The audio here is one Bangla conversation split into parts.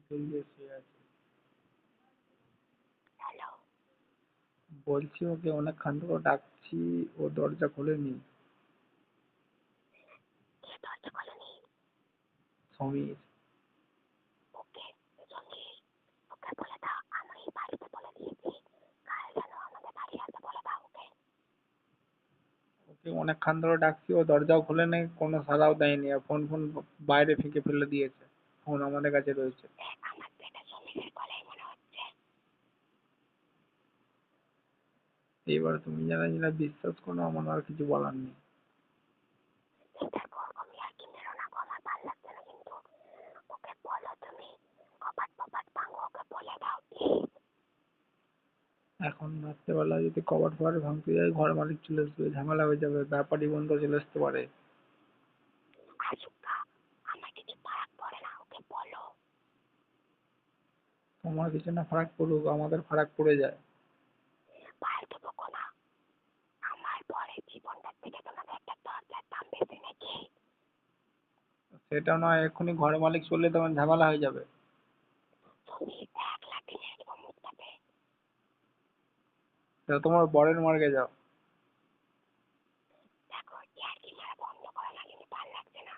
দিয়ে শুয়ে আছে। হ্যালো। বলছি ওকে অনেকক্ষণ ধরে ডাকছি, ও দরজা খোলেনি। কে দরজা খোলেনি? সমীর। ওকে সমীর, ওকে বলে দাও আমি বাড়িতে বলে দিয়েছি, কাল যেন আমাদের বাড়ি আসতে বলে দাও ওকে। ওকে অনেকক্ষণ ধরে ডাকছি, ও দরজাও খোলেনি, কোনো সাড়াও দেয়নি, আর ফোন ফোন বাইরে ফেঁকে ফেলে দিয়েছে। ফোন আমাদের কাছে রয়েছে। আমার পেটে সমীরের গলায় মনে হচ্ছে। এইবার তুমি যারা যারা বিশ্বাস করো, আমার আর কিছু বলার নেই। দেখো আমি আর কি মেরো না গো, আমার ভাল লাগছে না কিন্তু। ওকে বলো তুমি, কপাট ফপাট ভাঙো, ওকে বলে দাও প্লিজ। এখন রাত্রেবেলা যদি কবাট ফবাট ভাঙতে যাই, ঘর মালিক চলে আসবে, ঝামেলা হয়ে যাবে, ব্যাপারী বন্ধ চলে আসতে পারে। আসুকা, আমার কিছু ফারাক পড়ে না, ওকে বলো। তোমার কিছু না ফারাক পড়ুক, আমাদের ফারাক পড়ে যায়। পাল্টে বকো না, আমার পরের জীবনটার থেকে তোমাদের একটা দরজার দাম বেশি নাকি? সেটা নয়, এক্ষুনি ঘর মালিক চললে তখন ঝামেলা হয়ে যাবে। তুমি 1 লাঠি মেরে দেবো মুখটাতে। সেটা তোমার বরের মর্গে যাও। দেখো ইয়ার্কি মারা বন্ধ করো না, কিন্তু ভাল লাগছে না।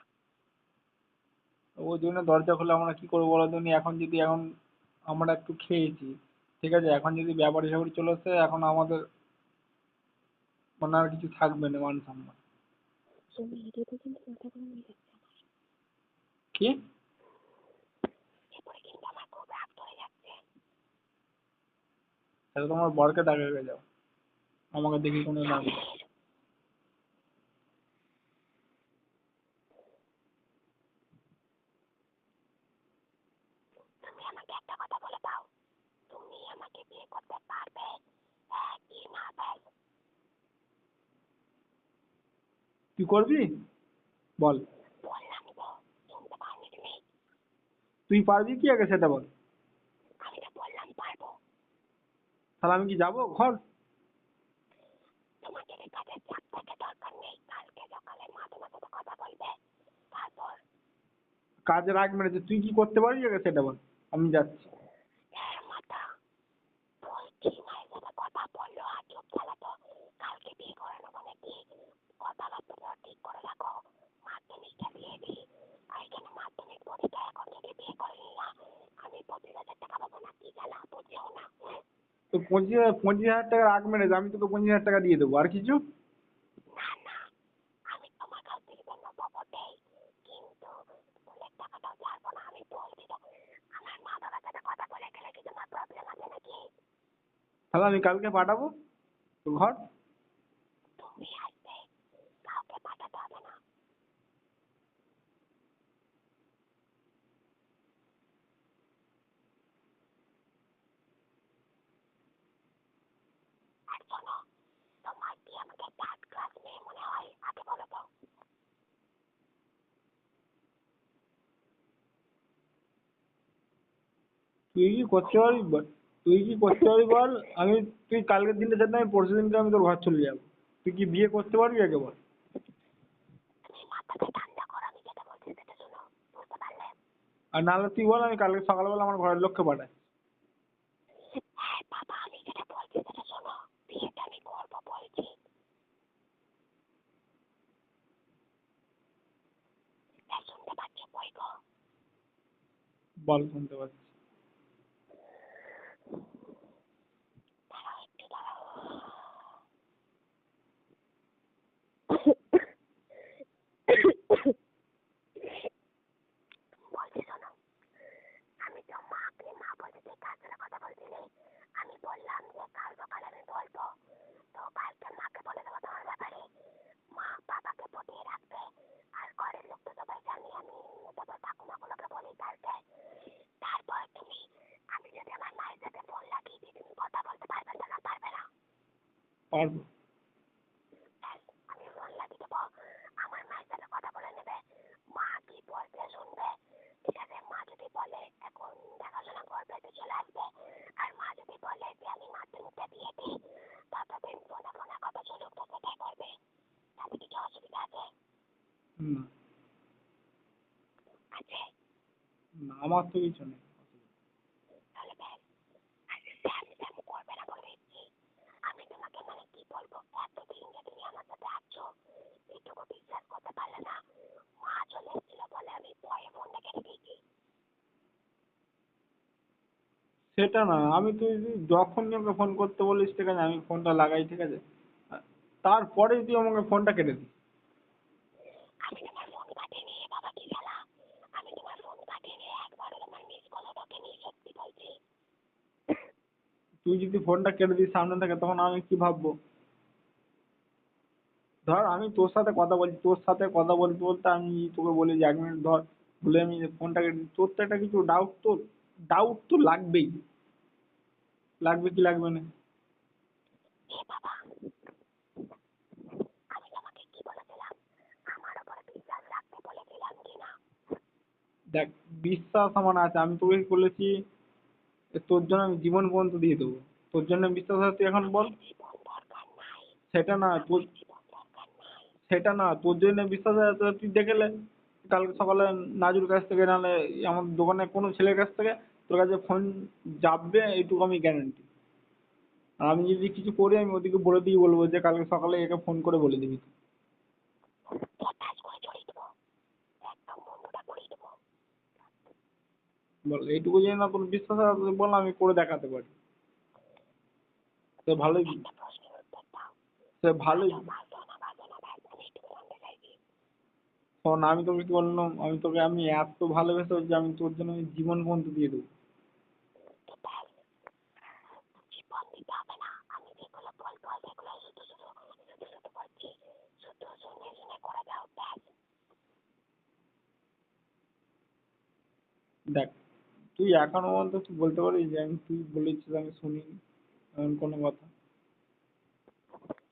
ওই জন্য দরজা খুলে আমরা কি করবো বলো তুমি? এখন আমরা একটু খেয়েছি, ঠিক আছে, এখন যদি ব্যাপারী স্যাপারী চলে আসে, এখন আমাদের মানে আর কিছু থাকবে না, মান সম্মান। তুমি এটাতে কিন্তু মাথা গরম হয়ে যাচ্ছে আমার। কি? এরপরে কিন্তু আমার খুব রাগ ধরে যাচ্ছে। তাহলে তোমার বরকে ডাকে যাও, আমাকে দেখি কোনো লাভ নেই। সমীর, তুমি আমাকে একটা কথা বলে দাও, তুমি আমাকে বিয়ে করতে পারবে? হ্যাঁ কি না ব্যাস। তুই করবি? বল। বললাম তো, শুনতে পারনি তুমি? তুই পারবি কি আগে সেটা বল। আমি তো বললাম পারবো। তাহলে আমি কি যাবো ঘর? তোমাকে এই কাজের চাপ থেকে দরকার নেই, কালকে সকালে মা তোমার সাথে কথা বলবে, তারপর। কাজে রাগ মেরেছে, তুই কি করতে পারবি আগে সেটা বল, আমি যাচ্ছি। হ্যাঁ মাথা, বলছি মায়ের সাথে কথা বললো আর চোখ চালাতো, কালকে বিয়ে করে নেবো নাকি? কথাবার্তা ঠিক করে রাখো, মাধ্যমিকটা দিয়ে দিই। আর এখানে মাধ্যমিক পরীক্ষা, এখন যদি বিয়ে করে নি না, আমি 25,000 টাকা পাবো না, কি জানা বুঝেও না। তো 25,000 টাকা রাগ মেরেছে, আমি তোকে 25,000 টাকা দিয়ে দেবো, আর কিছু? না না, আমি তোমার কাছ থেকে তো নেবো বটেই, কিন্তু স্কুলের টাকাটাও ছাড়বো না, আমি বলছি তো। আমার মা বাবার সাথে কথা বলে গেলে কি তোমার প্রবলেম আছে নাকি? তাহলে আমি কালকে পাঠাবো তো ঘর। তুমি আসবে, কাউকে পাঠাতে হবে না। আর শোনো, তোমার কি আমাকে 3rd ক্লাস মেয়ে মনে হয়? আগে বলো তো। তুই কি করতে পারবি বল, তুই কি করতে পারবি বল। আমি, তুই কালকের দিনটা যেতে, আমি পরশু দিনকে আমি তোর ঘর চলে যাবো। তুই কি বিয়ে করতে পারবি আগে বল। তুমি মাথাটা ঠান্ডা করো, আমি যেটা বলছি সেটা শোনো, বুঝতে পারলে? আর নাহলে তুই বল, আমি কালকে সকালবেলা আমার ঘরের লোককে পাঠাই। হ্যাঁ বাবা, আমি যেটা বলছি সেটা শোনো, বিয়েটা আমি করবো বলছি। শুনতে পাচ্ছ বই গো? বল, শুনতে পাচ্ছি। দাঁড়াও একটু দাঁড়াও। বলছি শোনো, আমি তো মাকে, মা বলছে যে কার সাথে কথা বলছিলে, আমি বললাম যে কাল সকালে আমি বলবো, তো কালকে মাকে বলে দেবো তোমার ব্যাপারে, মা বাবাকে পটিয়ে রাখবে, আর ঘরের লোক তো সবাই জানি, আমি তারপর ঠাকুমাগুলোকে বলি কালকে। তারপর তুমি, আমি যদি আমার মায়ের সাথে ফোন লাগিয়ে দিই, তুমি কথা বলতে পারবে না? পারবে না? পারবো। আমি ফোন লাগিয়ে দেবো, আমার মায়ের সাথে কথা বলে নেবে, মা কি বলবে শুনবে, ঠিক আছে? মা যদি বলে এখন দেখাশোনা করবে তো চলে আসবে, আর মা যদি বলে যে আমি মাধ্যমিকটা দিয়ে দিই, ততদিন ফোনে ফোনে কথা চলুক, তো সেটাই করবে। তাতে কিছু অসুবিধা আছে? না। আছে? না, আমার তো কিছু নেই। বলবো এতদিন যে তুমি আমার সাথে আছো এটুকু বিশ্বাস করতে পারলে না। মা চলে এসেছিল বলে আমি ভয়ে ফোনটা কেটে দিয়েছি। সেটা না, আমি তুই যখনই আমাকে ফোন করতে বলিস ঠিক আছে আমি ফোনটা লাগাই ঠিক আছে, তারপরে তুই আমাকে ফোনটা কেটে দিস। আমি তোমার ফোন কাটিনি বাবা, কি গেলা, আমি তোমার ফোন কাটিনি, একবারও তোমার মিস কল ঢোকেনি, সত্যি বলছি। তুই যদি ফোনটা কেটে দিস সামনে থেকে তখন আমি কি ভাববো? ধর আমি তোর সাথে কথা বলছি, তোর সাথে কথা বলতে বলতে আমি তোকে বলি যে 1 মিনিট ধর, বলে আমি ফোনটা কেটে দিই, তোর তো একটা কিছু ডাউট তো লাগবেই, লাগবে কি লাগবে না? এ বাবা, আমি তোমাকে কি বলেছিলাম, আমার উপরে বিশ্বাস রাখতে বলেছিলাম কিনা? দেখ, বিশ্বাস আমার আছে, আমি তোকে বলেছি যে তোর জন্য আমি জীবন পর্যন্ত দিয়ে দেবো, তোর জন্য বিশ্বাস আছে তুই এখন বল। জীবন দরকার নাই, সেটা না তোর, জীবন দরকার নাই। সেটা না তোর জন্য বিশ্বাস আছে তো তুই দেখে নে, কালকে সকালে নাজুর কাছ থেকে নাহলে আমাদের দোকানে কোনো ছেলের কাছ থেকে তোর কাছে ফোন যাবে, এইটুকু আমি গ্যারান্টি। আর আমি যদি কিছু করি আমি ওদিকে বলে দিয়ে বলবো যে কালকে সকালে একে ফোন করে বলে দিবি তুই। টাচ করে জড়িয়ে দেবো, একদম বন্ধুটা করিয়ে দেবো। বল এইটুকু যদি না তোর বিশ্বাস আছে বল, আমি করে দেখাতে পারি। সে ভালোই, একটা প্রশ্নের উত্তর দাও, সে ভালোই। ভালো না ভালো না ভাই, আমি একটু জানতে চাইছি। শোন, আমি তোকে কি বললাম, আমি এত ভালোবেসে যে আমি তোর জন্য আমি জীবন পর্যন্ত দিয়ে দেবো। তো ব্যাস, জীবন দিতে হবে না, আমি যেগুলো বলবো সেগুলো শুধু শুধু বলছি, শুধু শুনে শুনে করে দাও ব্যাস। দেখ, তুই এখনো পর্যন্ত তুই বলতে পারিস যে আমি তুই বলেছিস আমি শুনিনি এমন কোনো কথা?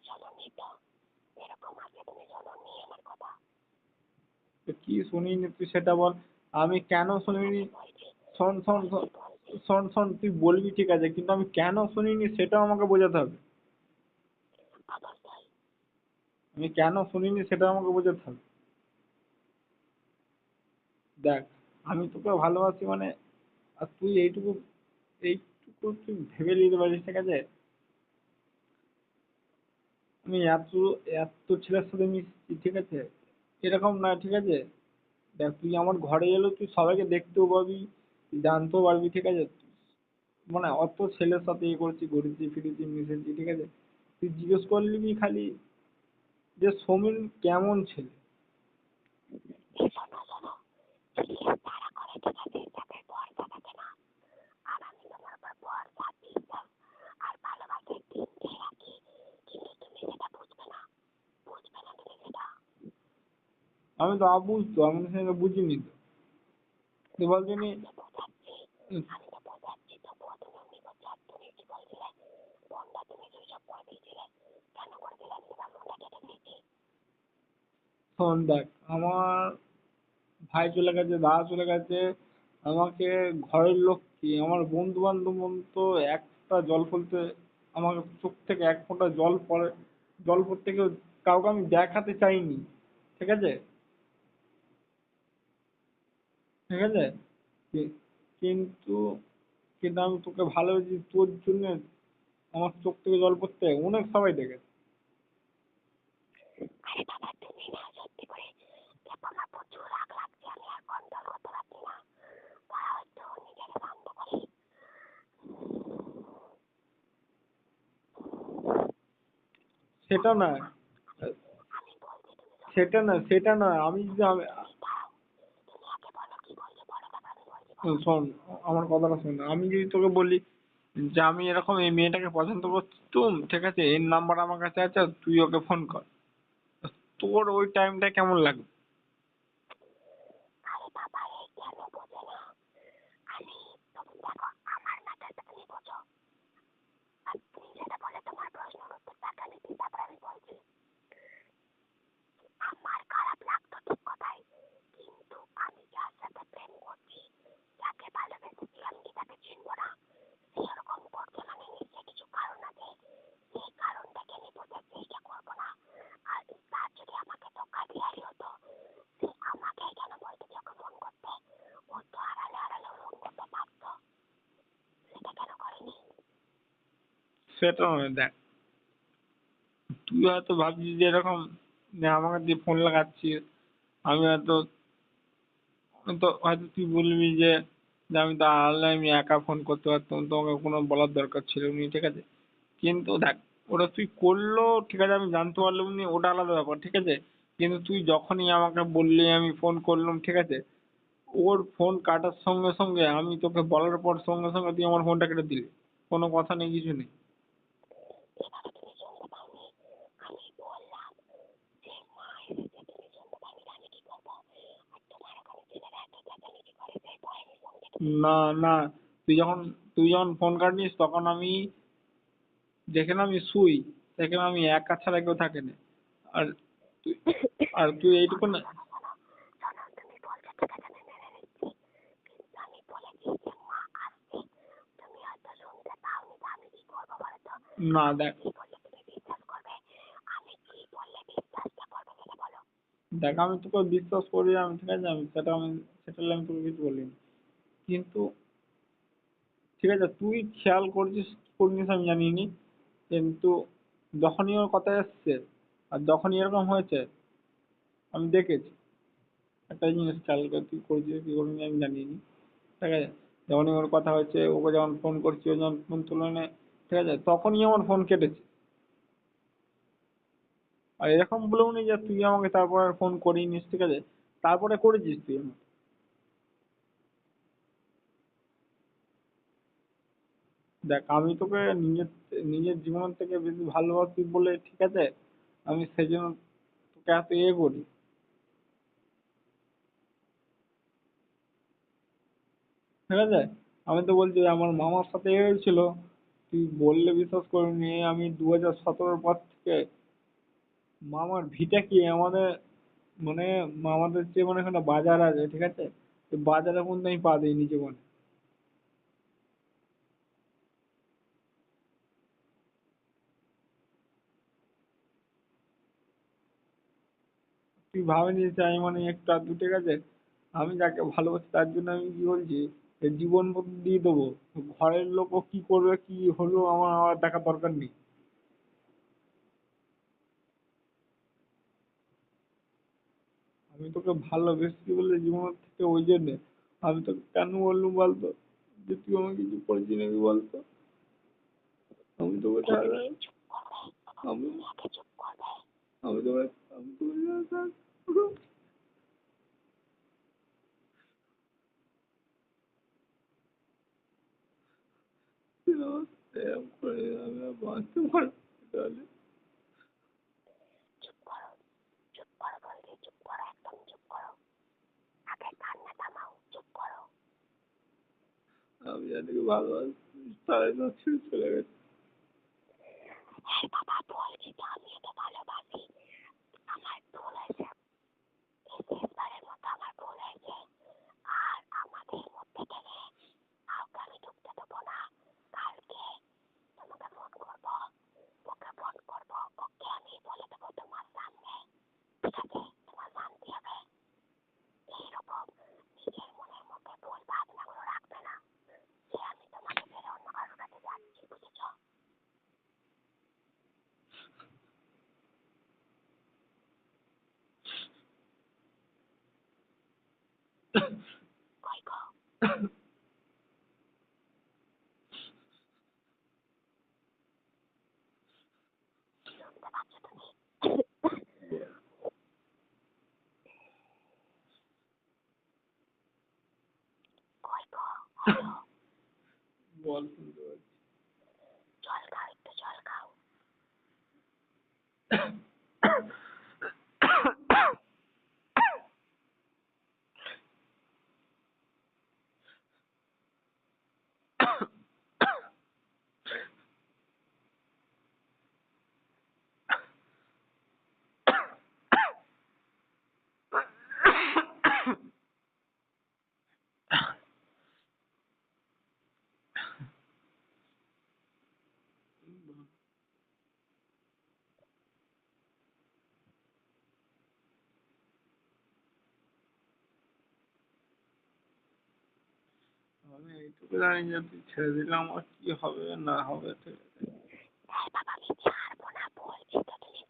শোনোনি তো, এরকম আছে তুমি শোনোনি আমার কথা? তো কি শুনিনি তুই সেটা বল, আমি কেন শুনিনি? শোন শোন শোন, শোন শোন, তুই বলবি ঠিক আছে কিন্তু আমি কেন শুনিনি সেটাও আমাকে বোঝাতে হবে। অবশ্যই। আমি কেন শুনিনি সেটাও আমাকে বোঝাতে হবে। দেখ, আমি তোকে ভালোবাসি মানে, আর তুই এইটুকু তুই ভেবে নিতে পারিস ঠিক আছে, আমি এত এত ছেলের সাথে মিশছি ঠিক আছে, এরকম না ঠিক আছে। দেখ, তুই আমার ঘরে এলেও তুই সবাইকে দেখতেও পাবি, জানতেও পারবি ঠিক আছে, মানে অত ছেলের সাথে ইয়ে করেছি, ঘুরেছি ফিরেছি মিশেছি ঠিক আছে, তুই জিজ্ঞেস করলি কি খালি যে সৌমিন কেমন ছেলে। শোনো শোনো, বিয়ে তারা করে ঠিক আছে, যাদের ভরসা থাকে না, আর আমি তোমার উপর ভরসা বিশ্বাস আর ভালোবাসার দিন দিয়ে রাখি, কিন্তু তুমি সেটা বুঝবে না, বুঝবে না তুমি সেটা। আমি তো বুঝতো, আমি তো সেটা বুঝিনি তো, তুই বলছিনি। আমি তো বোঝাচ্ছি, তবুও তুমি অমনি করছো। আর তুমি কি বলছিলে, ফোনটা তুমি সুইচ অফ করে দিয়েছিলে, কেন করে দিলে? আমি তোমার ফোনটা কেটে দিয়েছি। শোন দেখ, আমার ভাই চলে গেছে, দাদা চলে গেছে, আমাকে ঘরের লোক কি আমার বন্ধু বান্ধব তো একটা জল ফেলতে, আমার চোখ থেকে এক ফোঁটা জল পড়ে, জল পড়তে কেউ কাউকে আমি দেখাতে চাইনি ঠিক আছে, ঠিক আছে, কিন্তু কিন্তু আমি তোকে ভালোবেসেছি তোর জন্য, আমার চোখ থেকে জল পড়তে অনেক সবাই দেখেছে। আরে বাবা, তুমি না সত্যি করে দেখো, আমার প্রচুর রাগ লাগছে, আমি আর কন্ট্রোল করতে পারছি না। তারা হয়তো নিজেকে শান্ত করি। সেটা না, আমি বলছি তুমি শোনো। সেটা না আমি যদি দাঁড়াও, তুমি আগে বলো কি বলছো, বলো তারপর আমি বলছি, বলো। শোন, আমার কথাটা শোন, আমি যদি তোকে বলি যে আমি এরকম এই মেয়েটাকে পছন্দ করতুম ঠিক আছে, এর নাম্বার আমার কাছে আছে, তুই ওকে ফোন কর, তোর ওই টাইমটা কেমন লাগবে? আরে বাবা, এই কেন বোঝে না? আমি, তুমি দেখো, আমার ম্যাটারটা তুমি বোঝো, আর তুমি যেটা বলে তোমার প্রশ্নের উত্তরটাকে আমি দিই, তারপর আমি বলছি। আমার খারাপ লাগতো ঠিক কথাই, কিন্তু আমি যার সাথে প্রেম করছি, যাকে ভালোবেসেছি, আমি কি তাকে চিনবো না? সে এরকম করছে মানে নিশ্চয়ই কিছু কারণ আছে, সেই কারণটাকে আমি বোঝার চেষ্টা করবো না। আর তার যদি আমাকে ধোঁকা দেওয়ারই হতো, সে আমাকে কেন বলতো যে ওকে ফোন করতে? ও তো আড়ালে আড়ালে ফোন করতে পারতো, সেটা কেন করেনি? সেটা নয়, দেখ তুই হয়তো ভাবছিস যে এরকম যে আমাকে দিয়ে ফোন লাগাচ্ছিস, আমি হয়তো হয়তো তুই বলবি যে আমি তো আনলে আমি একা ফোন করতে পারতাম, তোমাকে কোনো বলার দরকার ছিল না, ঠিক আছে? কিন্তু দেখ, ওটা তুই করলো ঠিক আছে, আমি জানতে পারলাম না, ওটা আলাদা ব্যাপার, ঠিক আছে? কিন্তু তুই যখনই আমাকে বললি আমি ফোন করলাম, ঠিক আছে, ওর ফোন কাটার সঙ্গে সঙ্গে আমি তোকে বলার পর সঙ্গে সঙ্গে তুই আমার ফোনটা কেটে দিলি, কোনো কথা নেই, কিছু নেই। এভাবে তুমি শুনতে পাওনি? আমি বললাম যে মা এসেছে, তুমি শুনতে পাওনি, আমি কি করবো? আর তোমার ওখানে ছেলেরা এত চেঁচামেচি করে, সেই ভয়ে আমি ফোন কেটে দিই। না না, তুই যখন ফোন কাটনিস তখন আমি যেখানে আমি শুই সেখানে আমি একা ছাড়া কেউ থাকে না। আর তুই আর তুই এইটুকু না। শোনো, তুমি বলছো ঠিক আছে, আমি মেনে নিচ্ছি, কিন্তু আমি বলেছি যে মা আসছে, তুমি হয়তো শুনতে পাওনি, তো আমি কি করবো বলো তো? না আমি দেখ, কি বললে তুমি বিশ্বাস করবে? আমি কি বললে বিশ্বাসটা করবে সেটা বলো। দেখ আমি তোকে বিশ্বাস করি, আমি ঠিক আছে, সেটা নিয়ে আমি তোকে কিছু বলিনি, কিন্তু ঠিক আছে তুই খেয়াল করছিস কি করিস আমি জানি নি, কিন্তু যখনই ওর কথা এসছে আর যখনই এরকম হয়েছে আমি দেখেছি। একটা জিনিস খেয়াল করে তুই করছিস কি করিনি আমি জানি নি, ঠিক আছে? যখনই ওর কথা হয়েছে, ওকে যখন ফোন করছি, ও যখন ফোন তুলে নেয়, ঠিক আছে, তখনই আমার ফোন কেটেছে। আর এরকম বলেও নি যে তুই আমাকে তারপর আর ফোন করিনিস, ঠিক আছে? তারপরে করেছিস তুই আমাকে। দেখ আমি তোকে নিজের নিজের জীবন থেকে বেশি ভালোবাসি বলে, ঠিক আছে, আমি সেই জন্য তোকে এত করি, ঠিক আছে? আমি তো বলছি আমার মামার সাথে হয়েছিল, তুই বললে বিশ্বাস করবি, আমি 2017-র পর থেকে মামার ভিটা কি আমাদের, মানে মামাদের যে মানে এখানে বাজার আছে, ঠিক আছে, ওই বাজারের মধ্যে আমি পা দিইনি জীবনে। তুই ভাবিনি যে আমি মানে একটু আধটু, ঠিক আছে, আমি যাকে ভালোবাসি তার জন্য আমি কি বলছি, এই জীবন বদলে দিয়ে দেবো। ঘরের লোকও কি করবে কি হলো আমার আমার দেখার দরকার নেই। আমি তোকে ভালোবেসেছি বলে জীবনের থেকে, ওই জন্যে আমি তোকে কেন বললুম বলতো, যে তুই আমাকে কিছু করেছি নাকি বলতো? আমি তোকে ছাড়া, চুপ করবে, আমি তুমি আগে চুপ করবে। আমি তোকে আমি তোকে ছাড়া থাকবো না। তুই আমার প্রেম করে আমি আর বাঁচতে পারবো না, তাহলে চুপ করো, চুপ করো বলছি, চুপ করো, একদম চুপ করো। আগে কান্না থামাও, চুপ করো। আমি জানি ভালোবাসি, তাই না ছেড়ে চলে গেছে। হ্যাঁ বাবা, বলছি তো আমি ওকে ভালোবাসি, আমার ভুল হয়েছে, এই শেষবারের মতো আমার ভুল হয়েছে। আর আমাদের মধ্যে থেকে কাউকে আমি ঢুকতে দেবো না। কালকে তোমাকে ফোন করবো, ওকে ফোন করবো, ওকে আমি বলে দেবো তোমার সামনে, ঠিক আছে? তোমার মানতে হবে। এইরকম নিজের মনের মধ্যে ভুল ভাবনাগুলো রাখবে না যে আমি তোমাকে ছেড়ে অন্য কারোর কাছে যাচ্ছি, বুঝেছো? কই গো, শুনতে পাচ্ছ তুমি? কই গো, হ্যালো? বল, শুনতে পাচ্ছি। জল খাও, একটু জল খাও। আমি এইটুকু জানি যে তুই ছেড়ে দিলে আমার কি হবে না হবে, ঠিক আছে? হ্যাঁ বাবা, আমি ছাড়বো না, বলছি তো, তুমি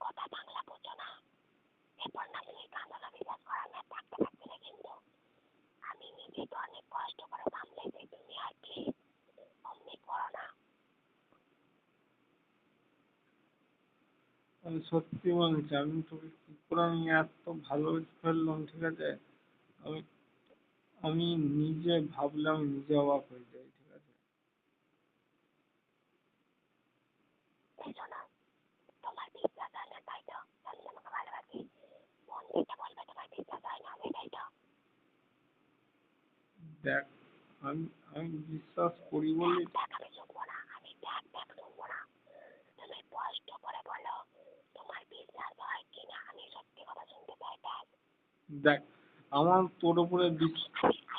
আমি সত্যি বলছি, আমি তোকে কি করে আমি এত ভালোবেসে ফেললাম, ঠিক আছে? আমি আমি নিজে ভাবলে আমি নিজে অবাক হয়ে যাই, ঠিক আছে? এই শোনো, তোমার বিশ্বাস হয় না তাই তো আমি তোমাকে ভালোবাসি। মন থেকে বলবে তোমার বিশ্বাস হয় না সেটাই তো। দেখ, আমি আমি বিশ্বাস করি বলে দেখ আমি শুনবো না, আমি দেখ শুনবো না। তুমি স্পষ্ট করে বলো তোমার বিশ্বাস হয় কিনা, আমি সত্যি কথা শুনতে চাই। দেখ, আমার তোর উপরে আমি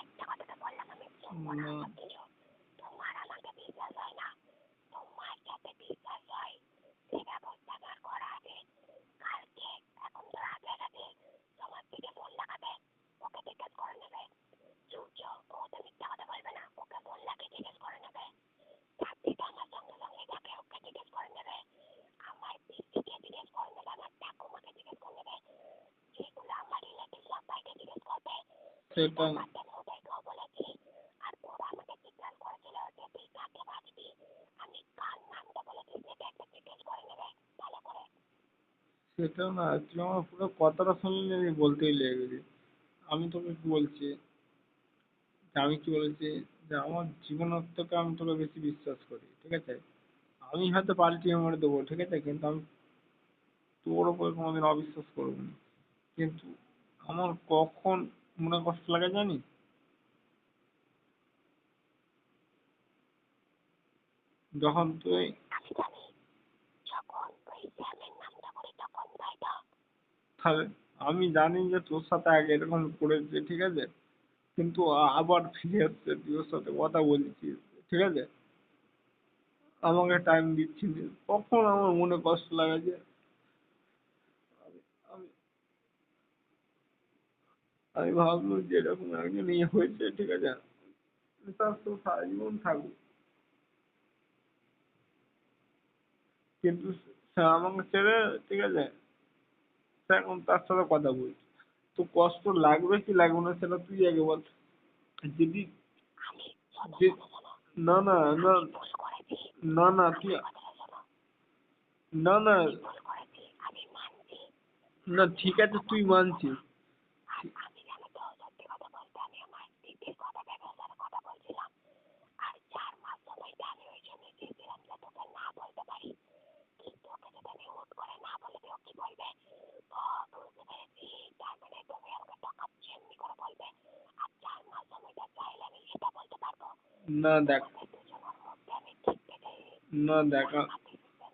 একটা কথা তো বললাম, আমি শুনবো না না, সবকিছু। তোমার আমাকে বিশ্বাস হয় না, তোমার যাতে বিশ্বাস হয় সে ব্যবস্থা আমার করা আছে। কালকে এখন তো রাত হয়ে গেছে, তোমার দিকে ফোন লাগাবে, ওকে জিজ্ঞেস করে নেবে। সূর্য ও তো মিথ্যা কথা বলবে না, ওকে ফোন লাগিয়ে জিজ্ঞেস করে নেবে। চাকরিটা আমার সঙ্গে সঙ্গে থাকে, ওকে জিজ্ঞেস করে নেবে। আমার পিসিকে জিজ্ঞেস করে নেবে, আমার ঠাকুমাকে জিজ্ঞেস করে নেবে, যেগুলো আমার রিলেটিভ সবাইকে জিজ্ঞেস করবে। সেটা ওদেরকেও বলেছি। আর ওরা আমাকে জিজ্ঞাসা করেছিল যে তুই কাকে বাঁচবি, আমি কার নামটা বলেছি সেটা একটা জিজ্ঞেস করে নেবে ভালো করে। সেটা না, তুই আমার পুরো কথাটা শুনলে আমি বলতেই লেগে গেলি। আমি তোকে কি বলছি, যে আমি কি বলেছি, যে আমার জীবনের থেকে আমি তোকে বেশি বিশ্বাস করি, ঠিক আছে? আমি হয়তো পাল্টিয়ে মেরে দেবো, ঠিক আছে, কিন্তু আমি তোর উপরে কোনোদিন অবিশ্বাস করবো না। কিন্তু আমার কখন মনে কষ্ট লাগে জানিস? যখন তুই, আমি জানি যখন ওই স্যামের নামটা বলি তখন তাই তো। তাহলে আমি জানি যে তোর সাথে আগে এরকম করেছে, ঠিক আছে, কিন্তু আবার ফিরে এসছে, তুই ওর সাথে কথা বলছিস, ঠিক আছে, আমাকে টাইম দিচ্ছিস, তখন আমার মনে কষ্ট লাগে যে আমি আমি আমি ভাবলাম যে এরকম একজন ইয়ে হয়েছে, ঠিক আছে, তার তো সারা জীবন থাকবো, কিন্তু সে আমাকে ছেড়ে, ঠিক আছে, সে এখন তার সাথে কথা বলছে। তো কষ্ট লাগবে কি লাগবে না সেটা তুই আগে বল। যদি আমি শোনো যে শোনো শোনো, না না না আমি ভুল করেছি, না না তুই, আমার কথাটা শোনো। না না আমি ভুল করেছি, আমি মানছি। না, আমি ঠিক আর আছে কথা তুই বলবো না। মানছিস। আর আমি জানো তো সত্যি কথা বলতে আমি আমার দিদির কথা ভেবে ওর সাথে কথা বলছিলাম। আর 4 মাস সময়টা আমি ওই জন্য চেয়েছিলাম যে তোকে না বলতে পারি, কিন্তু ওকে যদি আমি হুট করে না বলে দিই ও কি বলবে, ও বুঝতে পেরেছি তার মানে তুমি আমাকে ঠকাচ্ছ এমনি করে বলবে। আর 4 মাস সময়টা চাইলে আমি সেটা বলতে পারবো। না দেখ, আমাদের দুজনের মধ্যে আমি ঠিক পেতে না দেখা, আমার ডিসিশন।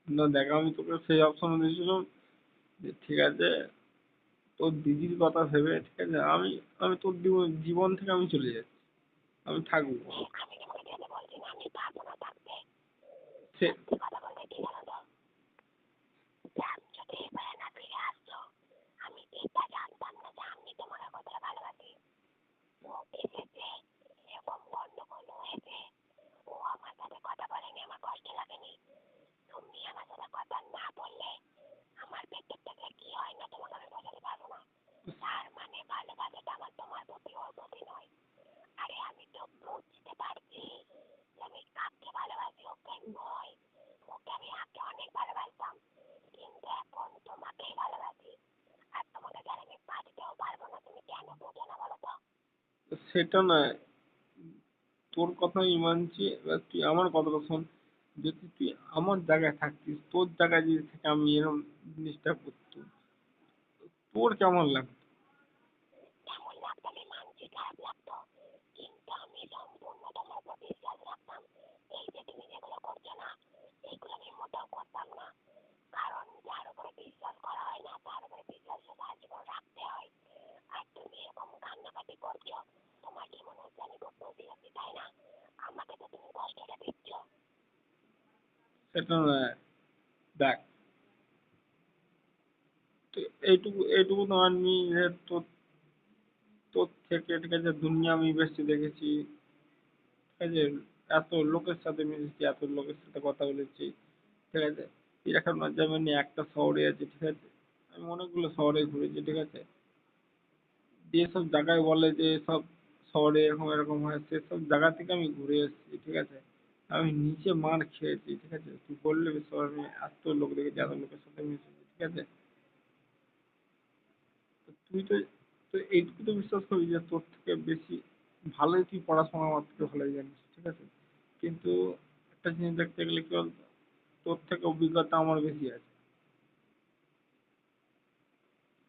না দেখ, আমি তোকে সেই অপশন দিয়েছিলাম যে ঠিক আছে, তোর দিদির কথা ভেবে, ঠিক আছে, আমি আমি তোর জীবন থেকে আমি চলে যাচ্ছি, আমি থাকবো। আমি তোমাকে যেতে বলছি না, আমি পারবো না থাকতে। সে সত্যি কথা বলতে কি জানো তো, জ্যাম যদি এবারে না ফিরে আসতো, আমি এটা জানতাম না যে আমি তোমাকে কতটা ভালোবাসি। ও এসেছে, এরকম গন্ডগোল হয়েছে, ও আমার সাথে কথা বলেনি, আমার কষ্ট লাগেনি। তুমি আমার সাথে কথা না বললে আমার ভেতর থেকে কি হয় না তোমাকে আমি বোঝাতে পারবো না। তার মানে ভালোবাসাটা আমার তোমার প্রতি ওর প্রতি নয়। আরে আমি তো বুঝতে পারছি যে আমি কাকে ভালোবাসি, ওকে নয়। ওকে আমি আগে অনেক ভালোবাসতাম, কিন্তু এখন তোমাকেই ভালোবাসি। আর তোমাকে ছাড়া আমি বাঁচতেও পারবো না, তুমি কেন বোঝো না বলো তো। সেটা নয়, তোর কথা আমি মানছি, এবার তুই আমার কথাটা শোন। যদি তুই আমার জায়গায় থাকতিস, তোর জায়গায় যদি থেকে আমি এরকম জিনিসটা করতো, তোর কেমন লাগতো? কেমন লাগতো আমি মানছি, খারাপ লাগতো, কিন্তু আমি সম্পূর্ণ তোমার উপর বিশ্বাস রাখতাম। এই যে তুমি যেগুলো করছো না, এইগুলো আমি মোটেও করতাম না। কারণ যার উপরে বিশ্বাস করা হয় না তার উপরে বিশ্বাস সারা জীবন রাখতে হয়। আর তুমি এরকম কান্নাকাটি করছো, তোমার কি মনে হচ্ছে আমি খুব খুশি আছি তাই না? আমাকে তো তুমি কষ্টটা দিচ্ছ। সেটা নয়, দেখ, তুই এইটুকু এইটুকু তো মানবি যে তোর তোর থেকে, ঠিক আছে, দুনিয়া আমি বেশি দেখেছি, ঠিক আছে, এত লোকের সাথে মিশেছি, এত লোকের সাথে কথা বলেছি, ঠিক আছে, এখন যেমন একটা শহরে আছি, ঠিক আছে, আমি অনেকগুলো শহরে ঘুরেছি, ঠিক আছে, যেসব জায়গায় বলে যে সব শহরে এরকম এরকম হয়, সেসব জায়গা থেকে আমি ঘুরে এসেছি, ঠিক আছে, আমি নিজে মার খেয়েছি, ঠিক আছে? তুই বললে বিশ্বাস হবে, আমি এত লোক দেখেছি, এত লোকের সাথে মিশেছি, ঠিক আছে? তো তুই তো, তো এইটুকু তো বিশ্বাস করবি যে তোর থেকে বেশি ভালোই তুই পড়াশোনা আমার থেকে ভালোই জানিস, ঠিক আছে? কিন্তু একটা জিনিস দেখতে গেলে কি বলতো, তোর থেকে অভিজ্ঞতা আমার বেশি আছে,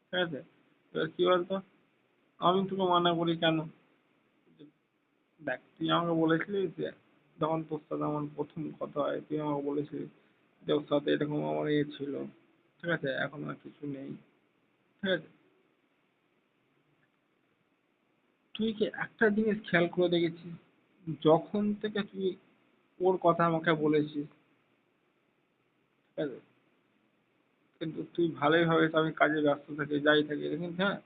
ঠিক আছে? এবার কি বলতো, আমি তোকে মানা করি কেন? দেখ, তুই আমাকে বলেছিলিস যে যখন তোর সাথে আমার প্রথম কথা হয়, তুই আমাকে বলেছিলিস যে ওর সাথে এরকম আমার ছিল, ঠিক আছে? এখন আর কিছু নেই, ঠিক আছে? তুই কি একটা জিনিস খেয়াল করে দেখেছিস, যখন থেকে তুই ওর কথা আমাকে বলেছিস, ঠিক আছে, কিন্তু তুই ভালোই ভাবিস আমি কাজে ব্যস্ত থাকি, যাই থাকি, কিন্তু হ্যাঁ,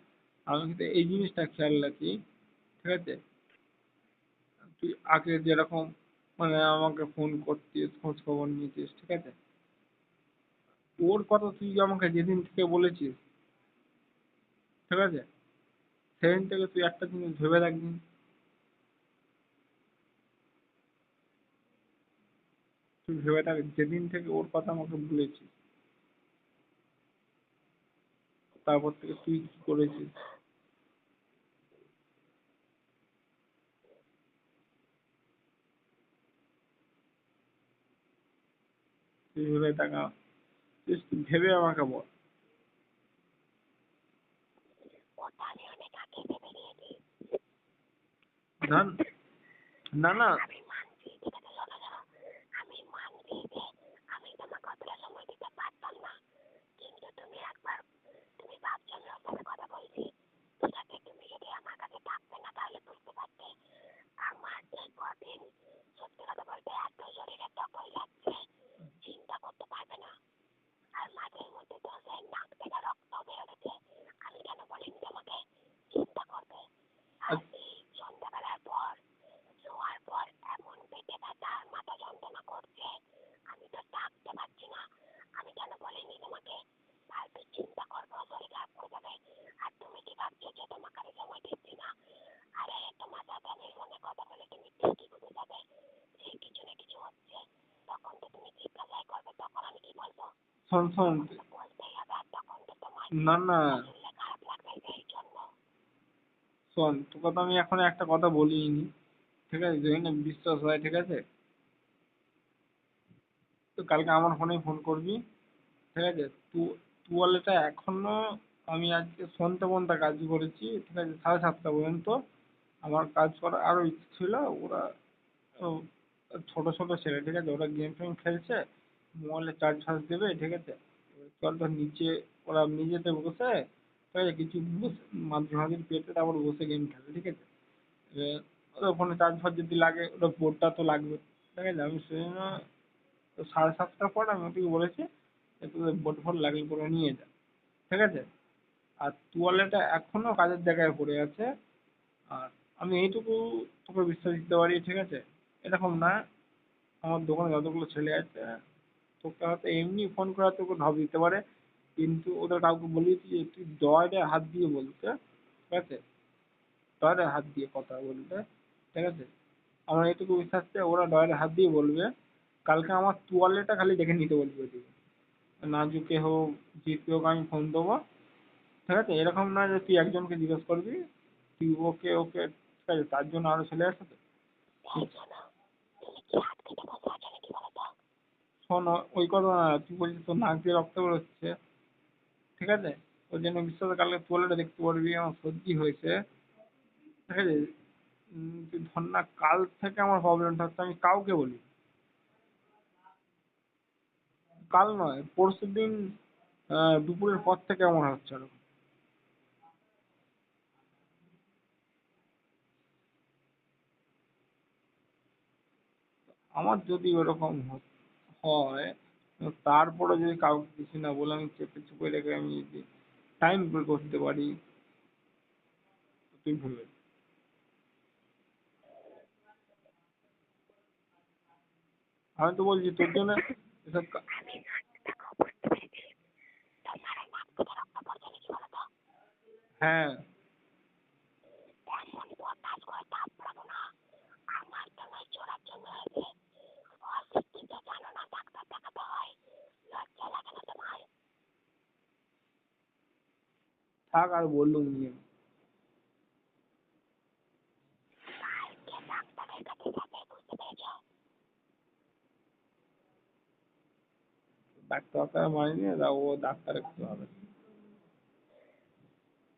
আমি কিন্তু এই জিনিসটা খেয়াল রাখি, ঠিক আছে? তুই আগে যেরকম মানে আমাকে ফোন করতিস, খোঁজ খবর নিতিস, ঠিক আছে? ওর কথা তুই আমাকে যেদিন থেকে বলেছিস, ঠিক আছে, সেদিন থেকে তুই একটা জিনিস ভেবে রাখবি, তুই ভেবে রাখ, যেদিন থেকে ওর কথা আমাকে বলেছিস, তারপর থেকে তুই কি করেছিস, তুই ভেবে দেখা, তুই ভেবে আমাকে বল। ওটা আমি অনেক আগে ভেবে নিয়েছি। না, না, না, আমি মানছি, ঠিক আছে, শোনো শোনো, আমি মানছি যে আমি তোমাকে অতটা সময় দিতে পারতাম না, কিন্তু তুমি একবার, তুমি ভাবছো আমি ওর সাথে কথা বলছি, ঠিক আছে? তুমি যদি আমার কাছে থাকতে না তাহলে বুঝতে পারতে আমার এই কদিন সত্যি কথা বলতে এত শরীরে তখন লাগছে, চিন্তা করতে পারবে না। আর মাঝে মধ্যে তো সেই নাক থেকে রক্ত বেরোচ্ছে, আমি কেন বলিনি তোমাকে চিন্তা করবে? আর এই সন্ধ্যাবেলার পর শোয়ার পর এমন পেটে ব্যথা আর মাথা যন্ত্রণা করছে, আমি তো থাকতে পারছি না। আমি কেন বলিনি তোমাকে? ফালতু চিন্তা করবো, শরীর খারাপ করে যাবে। আর তুমি কি ভাবছো যে তোমাকে আমি সময় দিচ্ছি না? আরে তোমার সাথে আমি ফোনে কথা বলে তুমি ঠিকই বুঝে যাবে যে কিছু না কিছু হচ্ছে, তখন তো তুমি জিজ্ঞাসাই করবে, তখন আমি কি বলবো? শোন শোন, বলতেই হবে, আর তখন তো তোমার না, না, শুনলে খারাপ লাগবে সেই জন্য। শোন, তোকে তো আমি এখন একটা কথা বলিনি, ঠিক আছে? যদি না বিশ্বাস হয়, ঠিক আছে, তো কালকে আমার ফোনে ফোন করবি, ঠিক আছে? টুয়ালেটা এখনো আমি আজকে সন্ধ্যে পর্যন্ত কাজ করেছি, ঠিক আছে, 7:30 পর্যন্ত। আমার কাজ করার আরো ইচ্ছে ছিল। ওরা ও, ছোট ছোট ছেলে, ঠিক আছে, ওরা গেম ফেম খেলছে, মোবাইলে চার্জ ফার্জ দেবে, ঠিক আছে? এবার চল তো নিচে, ওরা নিজেতে বসে, ঠিক আছে, কিছু মাঝে মাঝে পেতে তারপর বসে গেম খেলে, ঠিক আছে? এবার ওদের ফোনে চার্জ ফার্জ যদি লাগে, ওটা বোর্ডটা তো লাগবে, ঠিক আছে? আমি সেই জন্য 7:30টার পর আমি ওদেরকে বলেছি যে তোদের বোর্ড ফোর্ড লাগলে পরে নিয়ে যা, ঠিক আছে? আর তোয়ালেটা এখনো কাজের জায়গায় পড়ে আছে। আর আমি এইটুকু তোকে বিশ্বাস দিতে পারি, ঠিক আছে, এরকম না, আমার দোকানে যতগুলো ছেলে আছে, তোকে হয়তো এমনি ফোন করে তোকে ঢপ দিতে পারে, কিন্তু ওদের কাউকে বলিস যে তুই ডয়ারে হাত দিয়ে বলতে, ঠিক আছে, ডয়ারে হাত দিয়ে কথা বলতে, ঠিক আছে? আমার এইটুকু বিশ্বাস যে ওরা ডয়ারে হাত দিয়ে বলবে, কালকে আমার তোয়ালেটা খালি দেখে নিতে বলবে ওদিকে, নাজুকে হোক, জিতকে হোক, আমি ফোন দেবো, ঠিক আছে? এরকম না যে তুই একজনকে জিজ্ঞেস করবি, তুই ওকে ওকে, ঠিক আছে, তার জন্য আরো ছেলে আছে তো। এই শোনো, তুমি কি হাত কেটে বসে আছো নাকি বলো তো? শোন, ওই কথা না, তুই বলছিস তোর নাক দিয়ে রক্ত বেরোচ্ছে, ঠিক আছে, ওই জন্য বিশ্বাস কালকে তোয়ালেটা দেখতে পারবি, আমার সর্দি হয়েছে, ঠিক আছে? তুই ধর না, কাল থেকে আমার প্রবলেমটা হচ্ছে, আমি কাউকে বলি, কাল নয়, পরশুদিন দুপুরের পর থেকে আমার হচ্ছে এরকম। আমার যদি ওরকম হয়, তারপরে যদি কাউকে কিছু না বলে আমি চেপে চুপে রেখে আমি যদি টাইম বের করতে পারি, তুই ভুলবে। আমি তো বলছি তোর জন্য এসব আমি না, দেখো বুঝতে পেরেছি, তোমার নাক থেকে রক্ত পড়ছে নাকি বলো তো? হ্যাঁ, এমন বদমাশ করে থাপড়াবো না, আমার তো নয় চোরার জন্য হয়েছে, থাক আর বললুম নিয়ে। কালকে ডাক্তারের কাছে যাবে, বুঝতে পেরেছ? ডাক্তার মাইনে দাও, ও ডাক্তারের কিছু হবে না।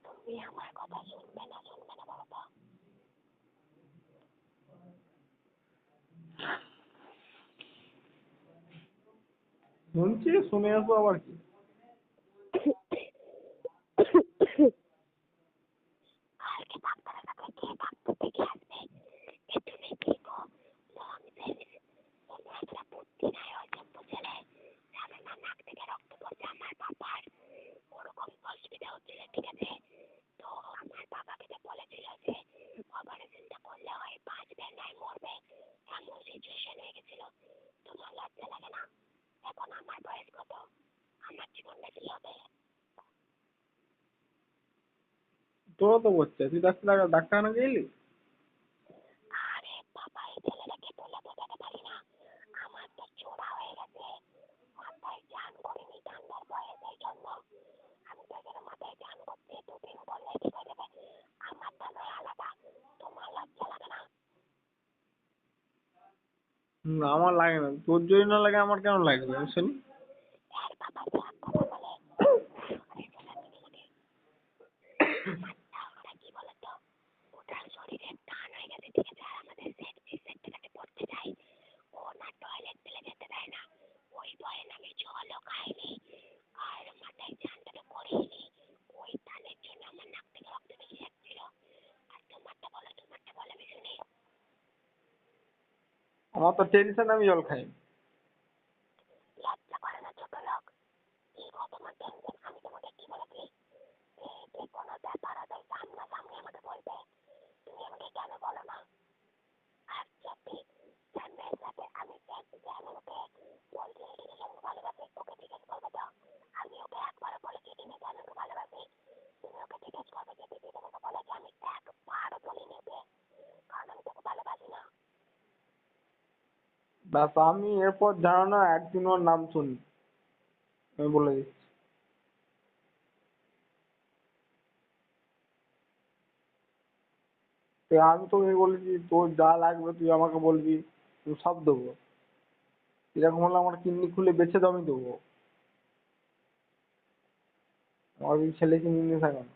তুমি আমার কথা শুনবে না বলো তো? শুনছি, শুনে আসবো আবার কি। কালকে ডাক্তারের কাছে গিয়ে ডাক্তার দেখে আসবে। তুমি কি গো লং সেন্স একটা বুদ্ধি নাই হয়েছে, বুঝলে? জানে না নাক থেকে রক্ত পড়ছে আমার বাবার, ওরকম অসুবিধা হচ্ছিল, ঠিক আছে? তো আমার বাবাকে তো বলেছিল যে অপারেশনটা করলে হয় বাঁচবে নাই মরবে, এমন সিচুয়েশন হয়ে গেছিল। তোমার লজ্জা লাগে না? এখন আমার বয়স কত, আমার জীবনটা কি হবে? তোরও তো করছে, তুই ডাক্তার না গেলি? আরে বাবা, এই ছেলেটাকে বলে বোঝাতে পারি না, আমার তো চোরা হয়ে গেছে, মাথায় চান করিনি ঠান্ডার বয়স, এই জন্য আমি তো এখানে মাথায় চান করছি, দুদিন বললে ঠিক হয়ে যাবে। আমারটা নয় আলাদা, তোমার লজ্জা লাগে না? আমার লাগে না, তোর যদি না লাগে আমার কেন লাগবে শুনি। এর বাবা যে এক কথা বলে, ওটা কি বলতো, ওটার শরীরের টান হয়ে গেছে, ঠিক আছে? আর আমাদের সেক্টরে পড়তে যাই, ও না টয়লেট ফেলে যেতে দেয় না, ওই ভয়ে আমি জলও খাইনি আর মাথায় চানটা তো করিনি, ওই টানের জন্য আমার নাক থেকে রক্ত বেরিয়ে যাচ্ছিল। আর তোমারটা বলো আমি শুনি। আমার তো টেনশন, আমি জল খাই। লজ্জা করে না ছোট লোক? কি গো তোমার টেনশন? আমি তোমাকে কি বলেছি যে কোনো ব্যাপার হলে সামনাসামনি আমাকে বলবে, তুমি আমাকে কেন বলো না? আর যদি মেয়ের সাথে আমি ওকে বলছি রিলেশন ভালোবাসে, ওকে জিজ্ঞেস করবে তো? আমি ওকে একবার বলেছি তুমি জানুকে ভালোবাসি, তুমি ওকে জিজ্ঞেস করবে যে দিদি তোমাকে বলেছে? আমি একবারও বলিনি ওকে, কারণ আমি তোকে ভালোবাসি না। ব্যাস, আমি এরপর জানো না একদিন ওর নাম শুনি, আমি বলে দিচ্ছি। তো আমি তোকে বলেছি, তোর যা লাগবে তুই আমাকে বলবি, তুই সব দেবো। এরকম হলে আমার কিডনি খুলে বেচে দাও, আমি দেবো। আমার এই ছেলে কিডনি থাকে না।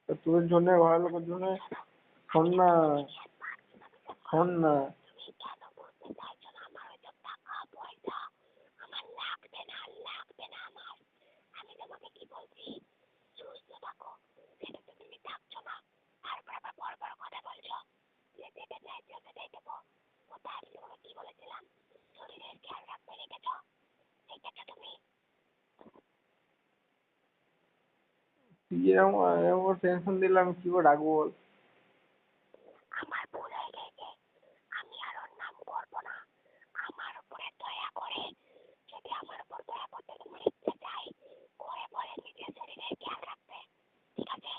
তো তোর জন্য, ঘরের লোকের জন্য। শোন না, শোন না। তুমি কেন বুঝতে চাইছো না? আমার হয়তো টাকা পয়সা আমার লাগবে না, আমার। আমি তোমাকে কি বলছি, সুস্থ থাকো, সেটা তো তুমি থাকছো না। তারপর আবার বড় বড় কথা বলছো যে যেটা চাইছো সেটাই দেবো। কোথায় আমি তোমাকে কি বলেছিলাম? শরীরের খেয়াল রাখতে, রেখেছো? রেখেছো তুমি? তুই এরকম এরকম টেনশন দিলে আমি কি করে রাখবো বল? আমার ভুল হয়ে গেছে, আমি আর ওর নাম করবো না। আমার উপরে দয়া করে, যদি আমার উপর দয়া করতে তোমার ইচ্ছে চাই, করে পরে নিজের শরীরের খেয়াল রাখবে, ঠিক আছে?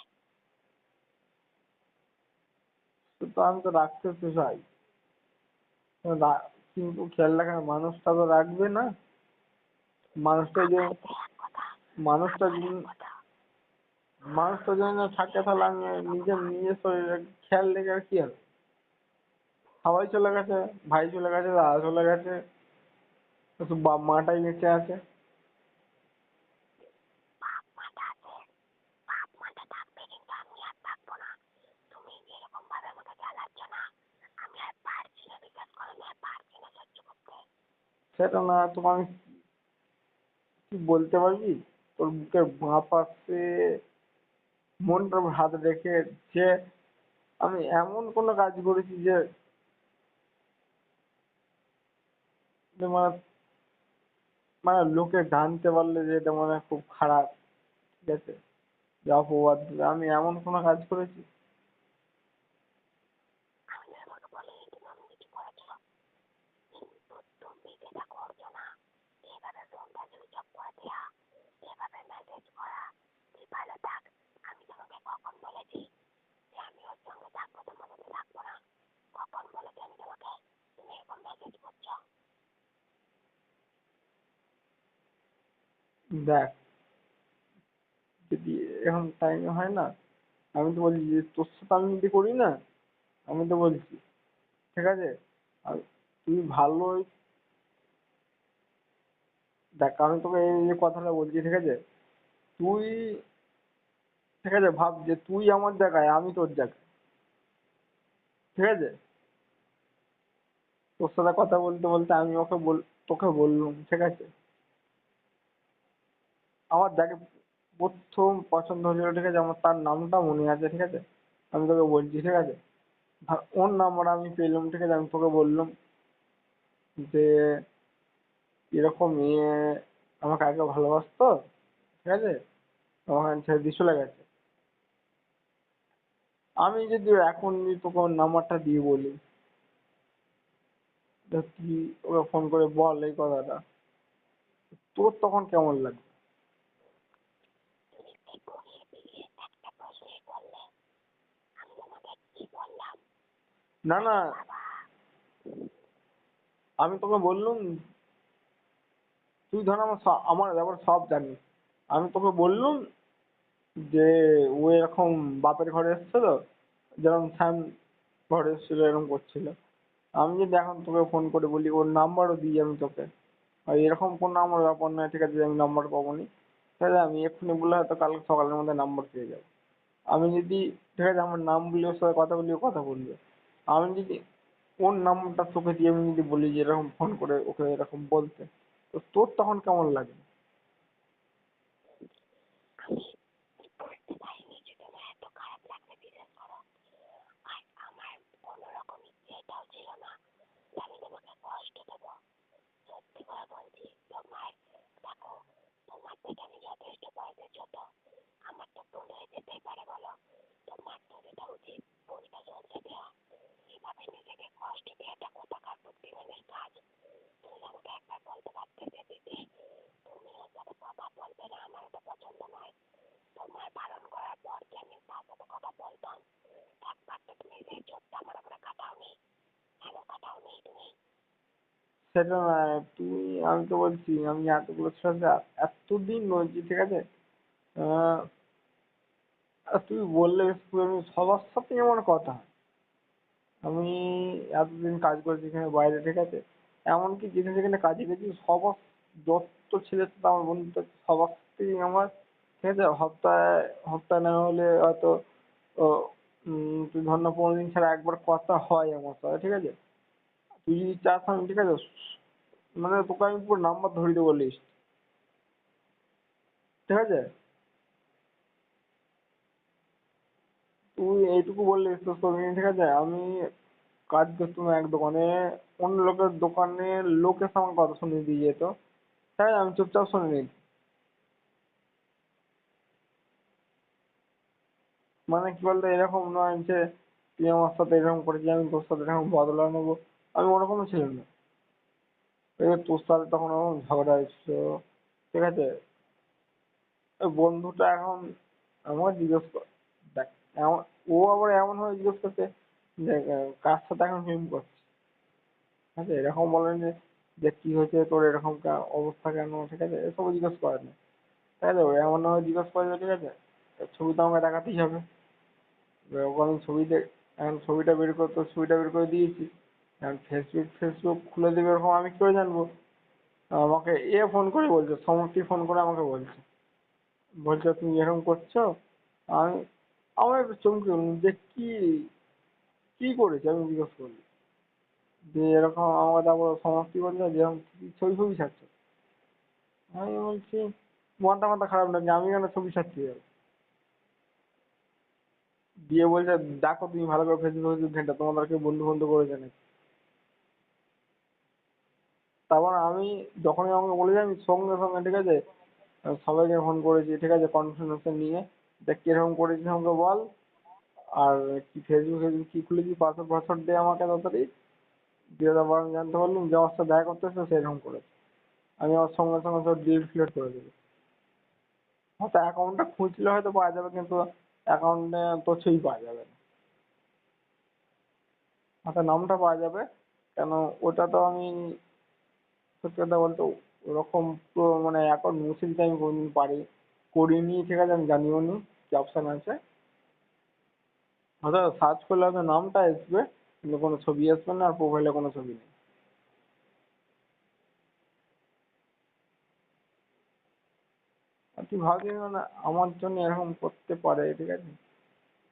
তো আমি তো রাখতে তো চাই, কিন্তু খেয়াল রাখার মানুষটা তো রাখবে না। মানুষটা যে আমার যে এক কথা, মানুষটা আমার যদি এক কথা। মানুষটা যদি না থাকে, তাহলে আমি নিজের শরীরের খেয়াল রেখে আর কি হবে? সবাই চলে গেছে, ভাই চলে গেছে, দাদা চলে গেছে, শুধু বাপ মাটাই বেঁচে আছে। বাপ মাটা আছে, বাপ মাটা থাকবে, কিন্তু আমি আর থাকবো না। তুমি যেরকম ভাবে আমাকে জ্বালাচ্ছ না, আমি আর পারছি না, বিশ্বাস করো, আমি আর পারছি না সহ্য করতে। সেটা না, তোমার আমি কি বলতে পারবি? তোর বুকের বাঁ পাশে মনটার উপর হাত রেখে, যে আমি এমন কোনো কাজ করেছি যে যে মানে মানে লোকে জানতে পারলে যে এটা মানে খুব খারাপ, ঠিক আছে, যে অপবাদ দিবে, আমি এমন কোনো কাজ করেছি? আমি তোমাকে বলিনি তুমি আমি কিছু করেছো, কিন্তু তুমি যেটা করছো না, এভাবে ফোনটা সুইচ অফ করে দেয়া, এভাবে মেসেজ করা, তুই ভালো থাক। আমি তোমাকে কখন বলেছি যে আমি ওর সঙ্গে থাকবো, তোমার সাথে থাকবো না? কখন বলেছি আমি তোমাকে? তুমি এখন মেসেজ করছো। দেখ, যদি এখন টাইমে হয় না, আমি তো বলছি যে তোর সাথে আমি যদি করি না, আমি তো বলছি, ঠিক আছে? আর তুই ভালোই, দেখ আমি তোকে এই যে কথাটা বলছি, ঠিক আছে? তুই, ঠিক আছে, ভাব যে তুই আমার জায়গায়, আমি তোর জায়গায়, ঠিক আছে? তোর সাথে কথা বলতে বলতে আমি তোকে বললুম, ঠিক আছে? আমার যাকে প্রথম পছন্দ হয়েছিল, ঠিক আছে, আমার তার নামটা মনে আছে, ঠিক আছে? আমি তোকে বলছি, ঠিক আছে? ওর নাম্বার আমি পেলাম, ঠিক আছে? আমি তোকে বললাম যে এরকম মেয়ে আমাকে আগে ভালোবাসতো, ঠিক আছে, আমাকে ছেড়ে দিয়ে চলে গেছে। আমি যদি এখন যদি তোকে ওর নাম্বারটা দিয়ে বলি, যে তুই ওকে ফোন করে বল এই কথাটা, তোর তখন কেমন লাগবে? তুমি কি ঘুরিয়ে ফিরিয়ে একটা প্রশ্নই করলে, আমি তোমাকে কি বললাম? না না, আরে বাবা, আমি তোকে বললুম, তুই ধর আমার ব্যাপারে সব জানিস। আমি তোকে বললুম যে ও এরকম বাপের ঘরে এসেছিল, যেরকম শ্যাম ঘরে এসেছিল এরকম করছিল। আমি যদি এখন তোকে ফোন করে বলি, ওর নাম্বারও দিই আমি তোকে, আর এরকম কোনো আমার ব্যাপার নয়, ঠিক আছে, যে আমি নাম্বার পাবো নি, ঠিক আছে? আমি এক্ষুনি বললে হয়তো কাল সকালের মধ্যে নাম্বার পেয়ে যাবো। আমি যদি, ঠিক আছে, আমার নাম বলি, ওর সাথে কথা বলি, ও কথা বলবে। আমি যদি ওর নাম্বারটা তোকে দিয়ে আমি যদি বলি যে এরকম ফোন করে ওকে এরকম বলতে, তো তোর তখন কেমন লাগে? আমি বুঝতে পারিনি যে তোমার এত খারাপ লাগবে, বিশ্বাস করো। আর আমার কোনো রকম ইচ্ছে এটাও ছিল না যে আমি তোমাকে কষ্ট দেবো। সত্যি করে বলছি, তোমার, দেখো, তোমার থেকে আমি যথেষ্ট বয়সে ছোট, আমার তো ভুল হয়ে যেতেই পারে, বলো? তোমার তো যেটা উচিত ভুলটা শুধরে দেওয়া। এভাবে নিজেকে কষ্ট দেওয়াটা কোথাকার বুদ্ধিমানের কাজ? তুমি আমাকে একবার বলতে পারতে যে দিদি, তুমি ওর সাথে কথা বলবে না, আমার ওটা পছন্দ নয়। তোমার বারণ করার পর কি আমি তার সাথে কথা বলতাম? একবার তো তুমি সেই চোটটা আমার উপরে কাটাওনি, কেন কাটাওনি তুমি? সেটা না, তুই, আমি তো বলছি আমি এতগুলো সাথে এতদিন রয়েছি, ঠিক আছে? আহ, আর তুই বললে আমি সবার সাথেই আমার কথা হয়। আমি এতদিন কাজ করেছি এখানে বাইরে, ঠিক আছে? এমনকি যেখানে যেখানে কাজে গেছি সবার, যত ছেলের সাথে আমার বন্ধুত্ব আছে, সবার সাথেই আমার, ঠিক আছে, সপ্তাহে সপ্তাহে না হলে হয়তো ও, তুই ধর না 15 দিন ছাড়া একবার কথা হয় আমার সাথে, ঠিক আছে? তুই যদি চাস আমি, ঠিক আছে, মানে তোকে আমি পুরো নাম্বার ধরিয়ে দেবো লিস্ট, ঠিক আছে? তুই এইটুকু বললে বিশ্বাস করবি না, ঠিক আছে? আমি কাজ করতাম এক দোকানে, অন্য লোকের দোকানে লোক এসে আমার কথা শুনিয়ে দিয়ে যেত, তাই আমি চুপচাপ শুনে নিই। মানে কি বলতো, এরকম নয় যে তুই আমার সাথে এরকম করেছিস আমি তোর সাথে এরকম বদলা নেবো, আমি ওরকমও ছিলাম না। এবার তোর সাথে তখন আমার ঝগড়া হয়েছিল, ঠিক আছে? ওই বন্ধুটা এখন আমাকে জিজ্ঞেস কর, দেখ, এমন, ও আবার এমন ভাবে জিজ্ঞেস করছে যে কার সাথে এখন প্রেম করছিস, ঠিক আছে? এরকম বলেন যে যে কি হয়েছে তোর, এরকম অবস্থা কেন, ঠিক আছে, এসবও জিজ্ঞেস করে না, ঠিক আছে? ও এমন ভাবে জিজ্ঞেস করবে, ঠিক আছে, ছবি তো আমাকে দেখাতেই হবে। এবার ওকে আমি এখন ছবিটা বের করে, তোর ছবিটা বের করে দিয়েছি, এখন ফেসবুক ফেসবুক খুলে দেবে এরকম আমি কি করে জানবো? আমাকে এ ফোন করে বলছে, সমর্থী ফোন করে আমাকে বলছে, বলছে তুমি এরকম করছো। আমি আমার একটু চমকে গেলাম যে কি, কি করেছে আমি জিজ্ঞেস করলাম, যে এরকম আমাকে তারপর সমর্থী বলছে যে এরকম কি ছবি ছবি ছাড়ছো। আমি বলছি মাথা মাথা খারাপ নাকি, আমি কেন ছবি ছাড়তে যাবো? দিয়ে বলছে দেখো তুমি ভালো করে ফেসবুক ফেসবুক ঘেঁটে তোমাদেরকে বন্ধু বন্ধু করেছে নাকি। তারপর আমি যখনই আমাকে বলেছে আমি সঙ্গে সঙ্গে, ঠিক আছে, সবাইকে ফোন করেছি, ঠিক আছে, কনফারেন্সে নিয়ে, দেখ কিরকম করেছিস আমাকে বল, আর কি ফেসবুক ফেসবুক কি খুলেছি, পাসওয়ার্ড পাসওয়ার্ড দে আমাকে তাড়াতাড়ি। দিয়ে তারপর আমি জানতে পারলাম যে আমার সাথে দেখা করতে এসেছে সেরকম করেছে। আমি আমার সঙ্গে সঙ্গে সব ডিলিট ফিলিট করে দিবি। হয়তো অ্যাকাউন্টটা খুঁজলে হয়তো পাওয়া যাবে, কিন্তু অ্যাকাউন্টে তো ছবি পাওয়া যাবে না, হয়তো নামটা পাওয়া যাবে। কেন, ওটা তো আমি, সত্যি কথা বলতে ওরকম পুরো মানে অ্যাকাউন্ট মুছে দিতে আমি কোনোদিন করিনি, ঠিক আছে, আমি জানিও নি কি অপশন আছে। হয়তো সার্চ করলে হয়তো নামটা আসবে, কিন্তু কোনো ছবি আসবে না, আর প্রোফাইলে কোনো ছবি নেই। আর তুই ভাবছিস মানে আমার জন্য এরকম করতে পারে, ঠিক আছে,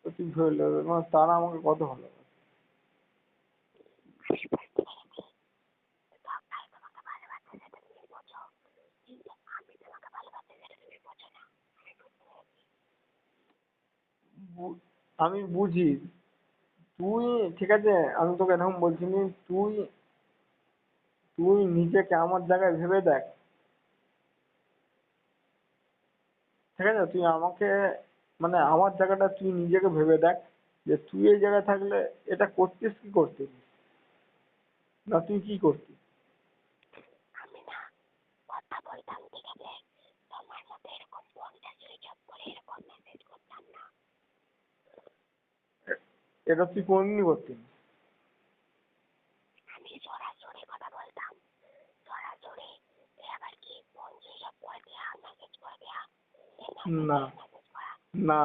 তো তুই ভেবে মানে তারা আমাকে কত ভালো। আমি বুঝতে পেরেছি ভাই তোমাকে ভালোবাসে সেটা তুমি বোঝো, কিন্তু আমি তোমাকে ভালোবাসি সেটা তুমি বোঝো না। আমি বুঝতে পেরেছি। আমি বুঝি, তুই ঠিক আছে, আমি তোকে এরকম বলছি নি, তুই তুই নিজেকে আমার জায়গায় ভেবে দেখ, ঠিক আছে, তুই আমাকে মানে আমার জায়গাটা তুই নিজেকে ভেবে দেখ, যে তুই এই জায়গায় থাকলে এটা করতিস কি করতিস না, তুই কি করতিস? আমি না কথা বলতাম, ঠিক আছে, তোমার মতো এরকম ফোনটা সুইচ অফ করে এরকম মেসেজ করতাম না। এটা তুই কোনদিনই করতিস? আমি সরাসরি কথা বলতাম, সরাসরি। আবার কি ফোন সুইচ অফ করে দেয়া, মেসেজ করে দেয়া, না মেসেজ করা। না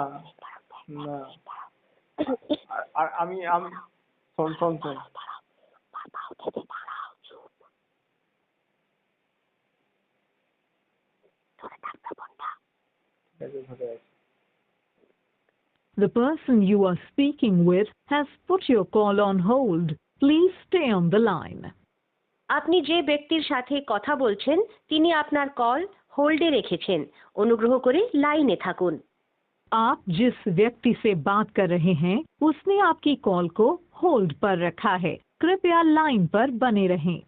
না। আর আমি আমি শোন শোন শোন, বাবা উঠেছে, দাঁড়াও, চুপ। ধরে থাকবে ফোনটা। ঠিক আছে, ধরে আছি। The person you are speaking with has put your call on hold. Please stay on the line. আপনি যে ব্যক্তির সাথে কথা বলছেন তিনি আপনার কল হোল্ডে রেখেছেন। অনুগ্রহ করে লাইনে থাকুন। आप जिस व्यक्ति से बात कर रहे हैं उसने आपकी कॉल को होल्ड पर रखा है। कृपया लाइन पर बने रहें।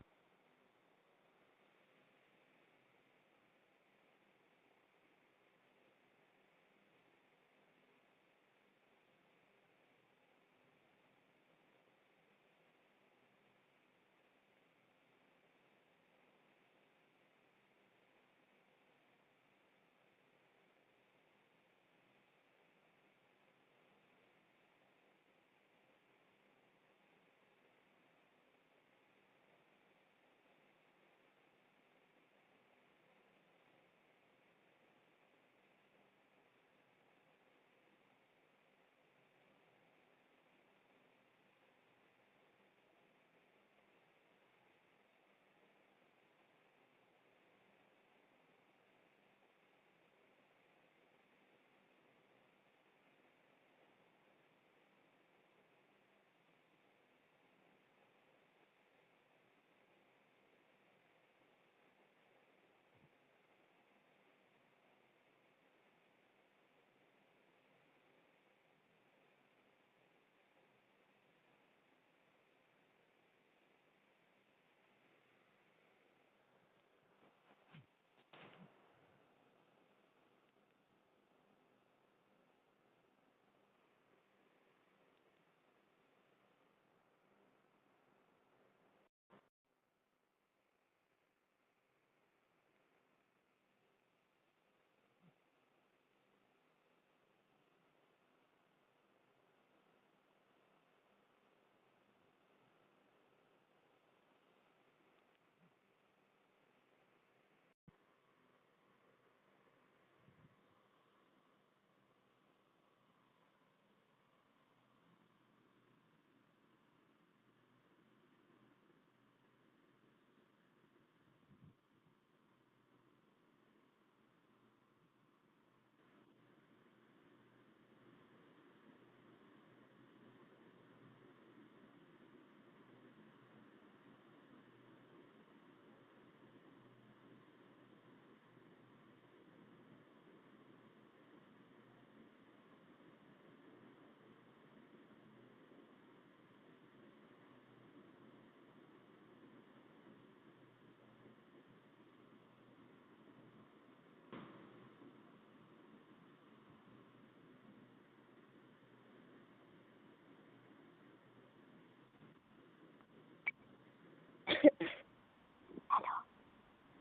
হ্যালো,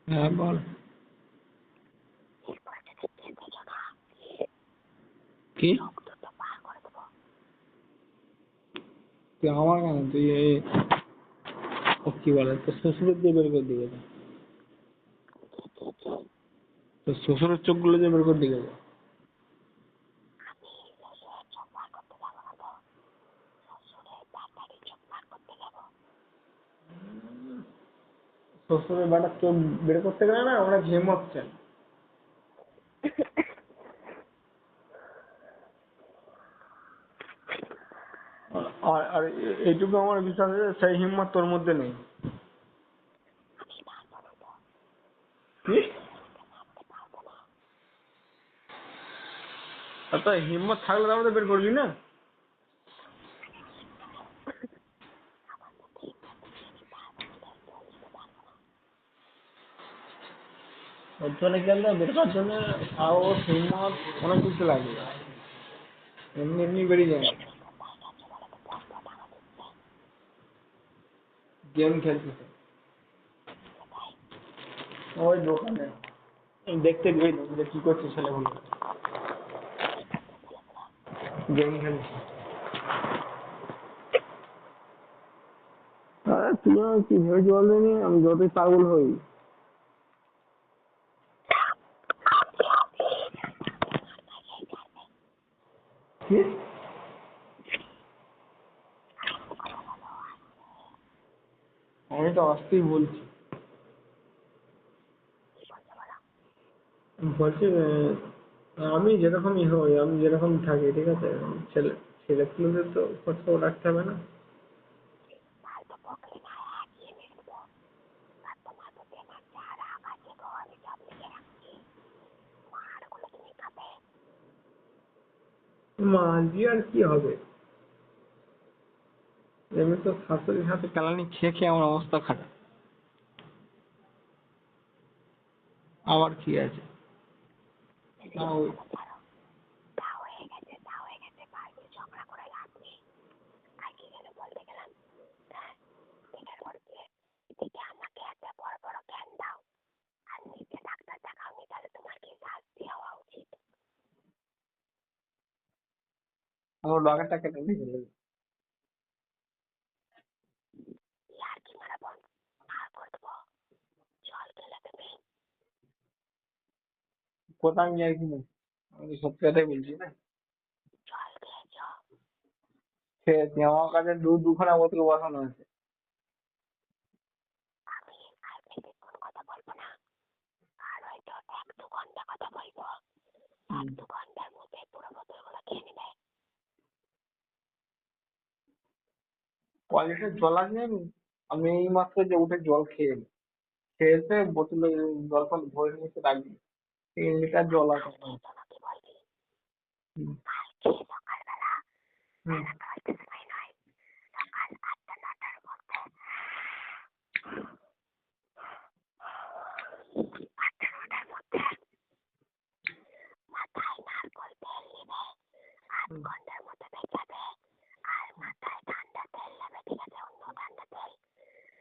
হ্যাঁ বল। এরপরে যদি কেঁদে না কি চোখ দুটো পার করে দেবো। তুই আমার কেন, তুই ও কি বলে তোর শ্বশুরের দিয়ে বের করে দিবে। কি তো শ্বশুরের চোখগুলো যে বের করে দিয়ে গেল। আমি শ্বশুরের চোখ বার করতে যাবো না তো, শ্বশুরের ব্যাটারি চোখ বার করতে যাবো। শ্বশুরের বেটার চোখ বের করতে গেলে না আমরা ঝেমাচ্ছেন। আর আর এইটুকু আমার বিশ্বাস আছে, সেই হিম্মত তোর মধ্যে নেই। আমি পারবো না তো, কি? মারতে পারবো না। তো হিম্মত থাকলে তাহলে তো বের করবি না। আমার মধ্যে হিম্মত নেই, আমি পারবো না, তাই বলতে পারবো না। ওর জন্য কি জানতো, বের করার জন্য সাহস হিম্মত অনেক কিছু লাগে, এমনি এমনি বেরিয়ে যায় না। কোথায় গেছে বলো তো, বলবো টাকা দিচ্ছে গেম খেলতেছে কোথায়? ওই দোকানে, দেখতে গেলাম যে কি করছে ছেলেগুলো। কি করছে ছেলেগুলো? গেম খেলছে। তুই কি ভেবেছি বলতে, আমি যতই পাগল হই। কি? আমি তো আসতেই বলছি। কি বলছে বলো? বলছি আমি যেরকমই হই, আমি যেরকম থাকি, ঠিক আছে, ছেলেপুলেদের তো খোঁজ খবর রাখতে হবে না। ফালতু বকলে না হাঁকিয়ে মেরে দেবো। আর তোমার প্রতি আমার যা রাগ আছে গো, আমি সব লিখে রাখছি। মারগুলো তুমি খাবে। মাঝি আর কি হবে, এমনি তো শাশুড়ির হাতে কেলানি খেয়ে খেয়ে আমার অবস্থা খারাপ, আবার কি আছে। তাও ছাড়ো, তা হয়ে গেছে, তা হয়ে গেছে, ফালতু ঝগড়া করে লাভ নেই। আর কি যেন বলতে গেলাম, হ্যাঁ, এটার মধ্যে এদিকে আমাকে একটা বড় বড় জ্ঞান দাও, আর নিজে ডাক্তার দেখাওনি, তাহলে তোমার কি শাস্তি হওয়া উচিত? আমার বাগানটা কেটে দিয়ে চলে যাবে। ইয়ার কি মারা বন্ধ আর করে দেবো। জল খেলে দেবে। কোথাও আমি আর কি নেই, আমি সত্যি কথাই বলছি না। জল খেয়েছ? খেয়েছি, আমার কাছে দুখানা বোতল বসানো আছে। আমি আর বেশিক্ষণ কথা বলবো না, আর হয়তো 1-2 ঘন্টা কথা বলবো। 1-2 ঘন্টার মধ্যে পুরো বোতলগুলো খেয়ে নেবে। কলের জল আছে জানি, আমি এই মাত্র যে উঠে জল খেয়ে এলাম। খেয়েছে বোতলে জল ফল ভরে নিয়ে এসে রাখবি, 3 লিটার জল আছে আমার। খেয়েছো নাকি বলছি? হুম। কালকে সকালবেলা, হুম। বেলা তো সময় নয়, সকাল 8টা-9টার মধ্যে, 8টা-9টার মধ্যে মাথায় নারকোল তেল নেবে, 8 ঘন্টার মধ্যে ভেজাবে, আর মাথায় ঠান্ডা তেল নেবে, ঠিক আছে, অন্য ঠান্ডা তেল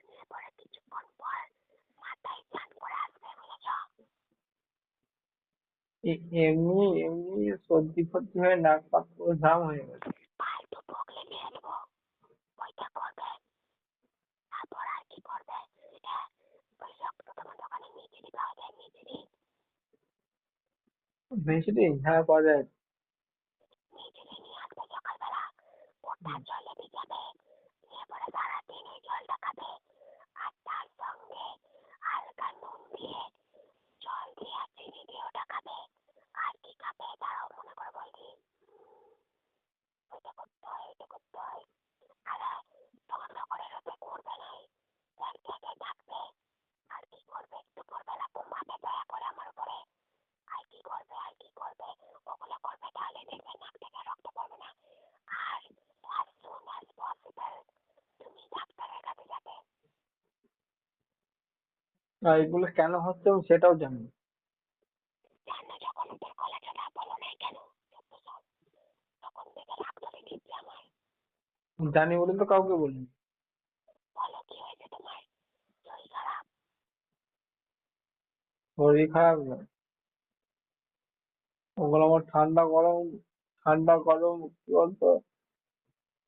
নিয়ে পরে কিছুক্ষণ পর মাথায় স্নান করে আসবে, বুঝেছ? এমনি এমনি সর্দি ফর্দি হয়ে নাক পাক পুরো জাম হয়ে গেছে। ফালতু বকলে মেরে দেবো। ওইটা করবে, তারপর আর কি করবে? হ্যাঁ, ওই রক্ত তোমার দোকানে মিচড়ি পাওয়া যায়, মিচড়ি। বেশি হ্যাঁ পাওয়া যায়। মিচড়ি নিয়ে আসবে সকালবেলা, ওটা জলে ভিজাবে, নিয়ে পরে সারাদিন ওই জলটা খাবে, আর তার সঙ্গে হালকা নুন দিয়ে, জল দিয়ে আর চিনি দিয়ে ওটা খাবে। আর কি খাবে তারাও মনে করে বলছি। ওইটা করতে হয়, ওইটা করতে হয়। আর তোমার ঘরের ওতে করবে নাই, এক জায়গায় থাকবে। আর কি করবে? দুপুরবেলা ঘুমাবে দয়া করে আমার উপরে। আর কি করবে, আর কি করবে, ওগুলো করবে, তাহলে দেখবে নাক থেকে রক্ত পড়বে না। আর as soon as possible তুমি ডাক্তারের কাছে যাবে। আর এগুলো কেন হচ্ছে আমি সেটাও জানি। জানো যখন ওদের গলাটা বলো নাই কেন? সত্য সব তখন থেকে রাগ ধরে দিচ্ছে আমার। জানি বলে তো কাউকে বলিনি। বলো কি হয়েছে তোমার? শরীর খারাপ? শরীর খারাপ না, ওগুলো আমার ঠান্ডা গরম, ঠান্ডা গরম কি বলতো,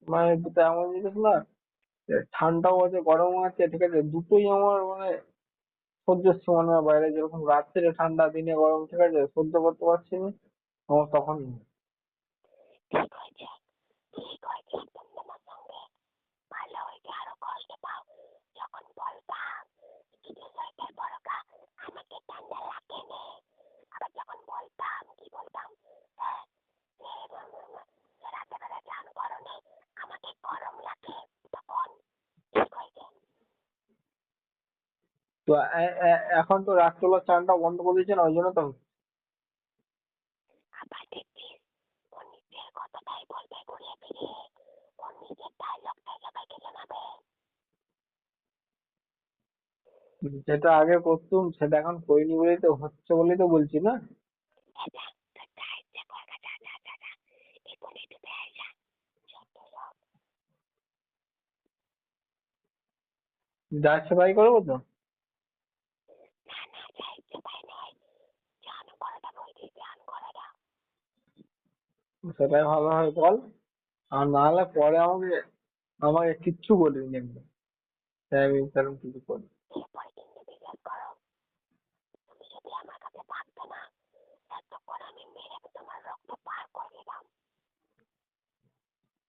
মানে দুটো এমন জিনিস না যে ঠান্ডাও আছে গরমও আছে, ঠিক আছে, দুটোই আমার মানে সহ্যের সীমানার বাইরে, যেরকম রাত্রে ঠান্ডা দিনে গরম, ঠিক আছে, সহ্য করতে পারছি না, আমার তখন ঠিক হয়েছে, ঠিক হয়েছে, একদম তোমার সঙ্গে ভালো হয়েছে, আরো কষ্ট পাও যখন বলতাম কিছু সোয়েটার পরোগা, আমাকে ঠান্ডা লাগে নে, আবার যখন বলতাম কি বলতাম, হ্যাঁ, রাতে বেলা চান করো নে, আমাকে গরম লাগে, তখন ঠিক হয়েছে। তো এখন তো রাত্রবেলা চানটা বন্ধ করে দিয়েছে না, ওই জন্য তো আবার দেখছিস ও নিজের কথাটাই বলবে ঘুরিয়ে ফিরিয়ে, ও নিজের ডায়লগটাই সবাইকে জানাবে। যেটা আগে করতুম সেটা এখন করিনি বলেই তো হচ্ছে, বলেই তো বলছি না। এটা তোর যা ইচ্ছে কর, যা যা যা যা, এখনই ডুবে আয় যা, যত সব। যা ইচ্ছে তাই করবো তো। না না, যা ইচ্ছে তাই নয়, চান করাটা বলছি, চান করাটা। সেটাই ভালো হয় বল, আর না হলে পরে আমাকে আমাকে কিচ্ছু বলবি না, তাই আমি সেরকম কিছু করি। এরপরে কিন্তু বিশ্বাস করো, তুমি যদি আমার কাছে থাকতে না, এতক্ষণ আমি মেরে তোমার রক্ত পার করে দিতাম।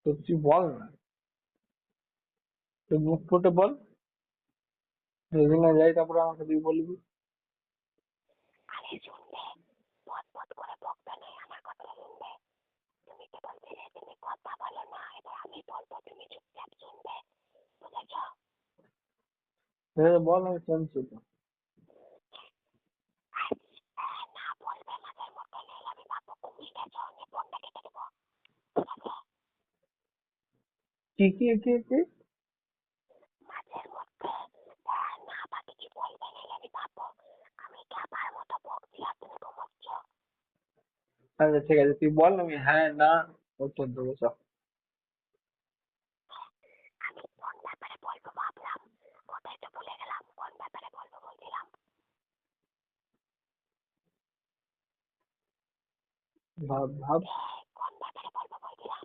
তো তুই বল না, তুই মুখ ফুটে বল, যদি না যাই তারপরে আমাকে তুই বলবি। আরে শুনবে, পথ পথ করে বকবে নয়, আমার কথা শুনবে। তুমি কেবল ধীরে ধীরে কথা বলো না, এবার আমি বলবো, তুমি চুপচাপ শুনবে, বুঝেছ? ঠিক আছে বল, আমি শুনছি তো। না বলবে মাঝের মধ্যে, নেই আমি ভাববো ঘুমিয়ে গেছো, আমি ফোনটা কেটে দেবো, ঠিক আছে? কি কি কি কি? মাঝের মধ্যে না বা কিছু বলবে, নেই আমি ভাববো আমি খাবার মতো বকছি আর তুমি ঘুমোচ্ছ। আচ্ছা ঠিক আছে, তুই বল, আমি হ্যাঁ না উত্তর দেবো সব। আমি কোন ব্যাপারে বলবো ভাবলাম, কোথায় তো ভুলে গেলাম, কোন ব্যাপারে বলবো বলছিলাম। ভাব ভাব। কোন ব্যাপারে বলবো বলছিলাম।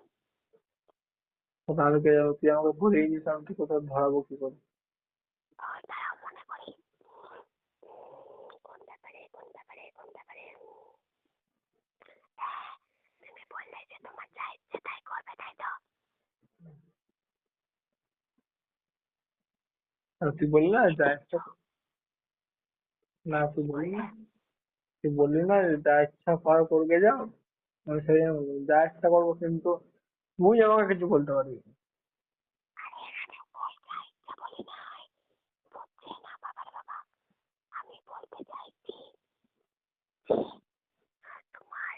তাহলে তুই আমাকে বলেই দিস, আমি কি কোথাও ধরাবো কি করে? দাঁড়াও মনে করি, কোন ব্যাপারে কোন ব্যাপারে কোন ব্যাপারে। তুমি বললে যে তোমার যা ইচ্ছে তাই করবে, তাই তো? আর তুই বললি না যা ইচ্ছা, তো না কি বললে? তুই বললি না যে যা ইচ্ছা করো করবে যাও, আমি সেই জন্য বললাম, যা ইচ্ছা করবো, কিন্তু তুই আমাকে কিছু বলতে পারবি না। আরে এখানে ওই যা ইচ্ছা বলি নাই, বুঝছে না বাবার বাবা। আমি বলতে চাইছি যে তোমার